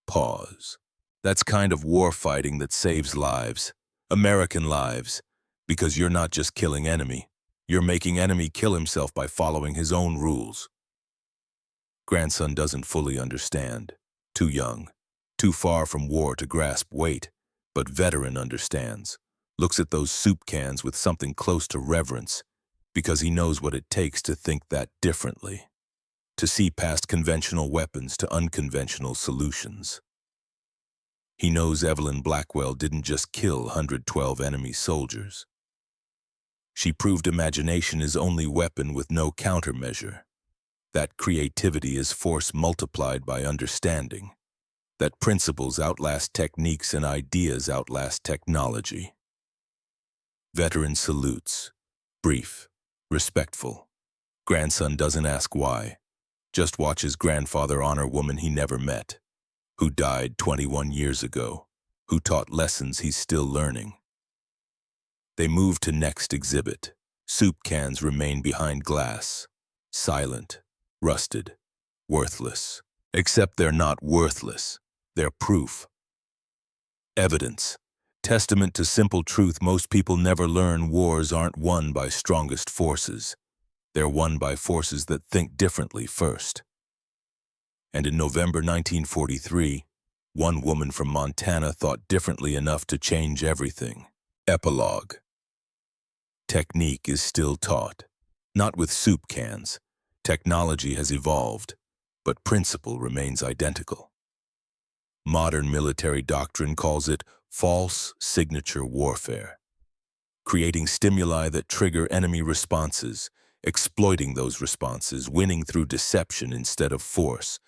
Speaker 1: Pause. That's kind of war fighting that saves lives, American lives, because you're not just killing enemy, you're making enemy kill himself by following his own rules. Grandson doesn't fully understand, too young, too far from war to grasp weight, but veteran understands, looks at those soup cans with something close to reverence, because he knows what it takes to think that differently, to see past conventional weapons to unconventional solutions. He knows Evelyn Blackwell didn't just kill 112 enemy soldiers. She proved imagination is only weapon with no countermeasure, that creativity is force multiplied by understanding, that principles outlast techniques and ideas outlast technology. Veteran salutes, brief, respectful. Grandson doesn't ask why, just watches grandfather honor woman he never met, who died 21 years ago, who taught lessons he's still learning. They move to next exhibit. Soup cans remain behind glass, silent, rusted, worthless. Except they're not worthless, they're proof. Evidence. Testament to simple truth most people never learn: wars aren't won by strongest forces. They're won by forces that think differently first. And in November 1943, one woman from Montana thought differently enough to change everything. Epilogue. Technique is still taught, not with soup cans. Technology has evolved, but principle remains identical. Modern military doctrine calls it false signature warfare, creating stimuli that trigger enemy responses, exploiting those responses, winning through deception instead of force.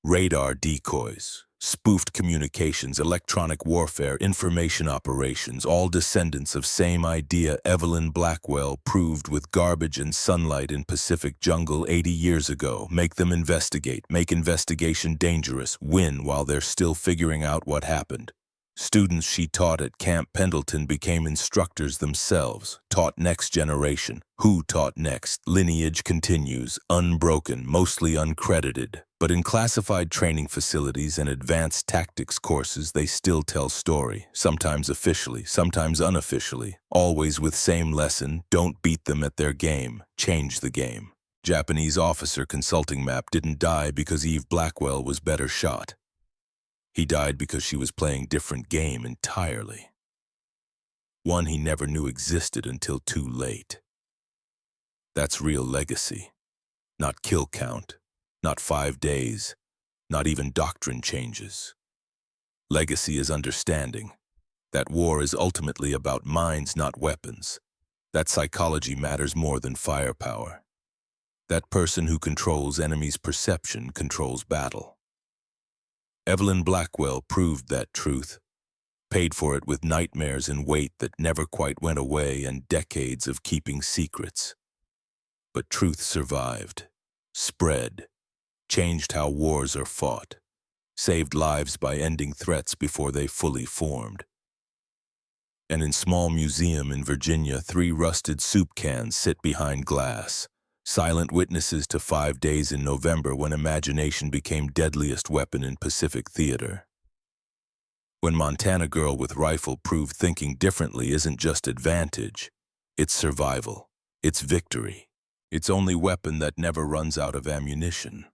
Speaker 1: Radar decoys, spoofed communications, electronic warfare, information operations, all descendants of same idea Evelyn Blackwell proved with garbage and sunlight in Pacific jungle 80 years ago. Make them investigate, make investigation dangerous, win while they're still figuring out what happened. Students she taught at Camp Pendleton became instructors themselves, taught next generation. Who taught next? Lineage continues, unbroken, mostly uncredited. But in classified training facilities and advanced tactics courses, they still tell story, sometimes officially, sometimes unofficially, always with same lesson: don't beat them at their game, change the game. Japanese officer consulting map didn't die because Eve Blackwell was better shot. He died because she was playing different game entirely. One he never knew existed until too late. That's real legacy. Not kill count, not 5 days, not even doctrine changes. Legacy is understanding. That war is ultimately about minds, not weapons. That psychology matters more than firepower. That person who controls enemy's perception controls battle. Evelyn Blackwell proved that truth, paid for it with nightmares and weight that never quite went away and decades of keeping secrets. But truth survived, spread, changed how wars are fought, saved lives by ending threats before they fully formed. And in small museum in Virginia, 3 rusted soup cans sit behind glass, silent witnesses to 5 days in November when imagination became deadliest weapon in Pacific theater. When Montana girl with rifle proved thinking differently isn't just advantage, it's survival, it's victory. It's only weapon that never runs out of ammunition.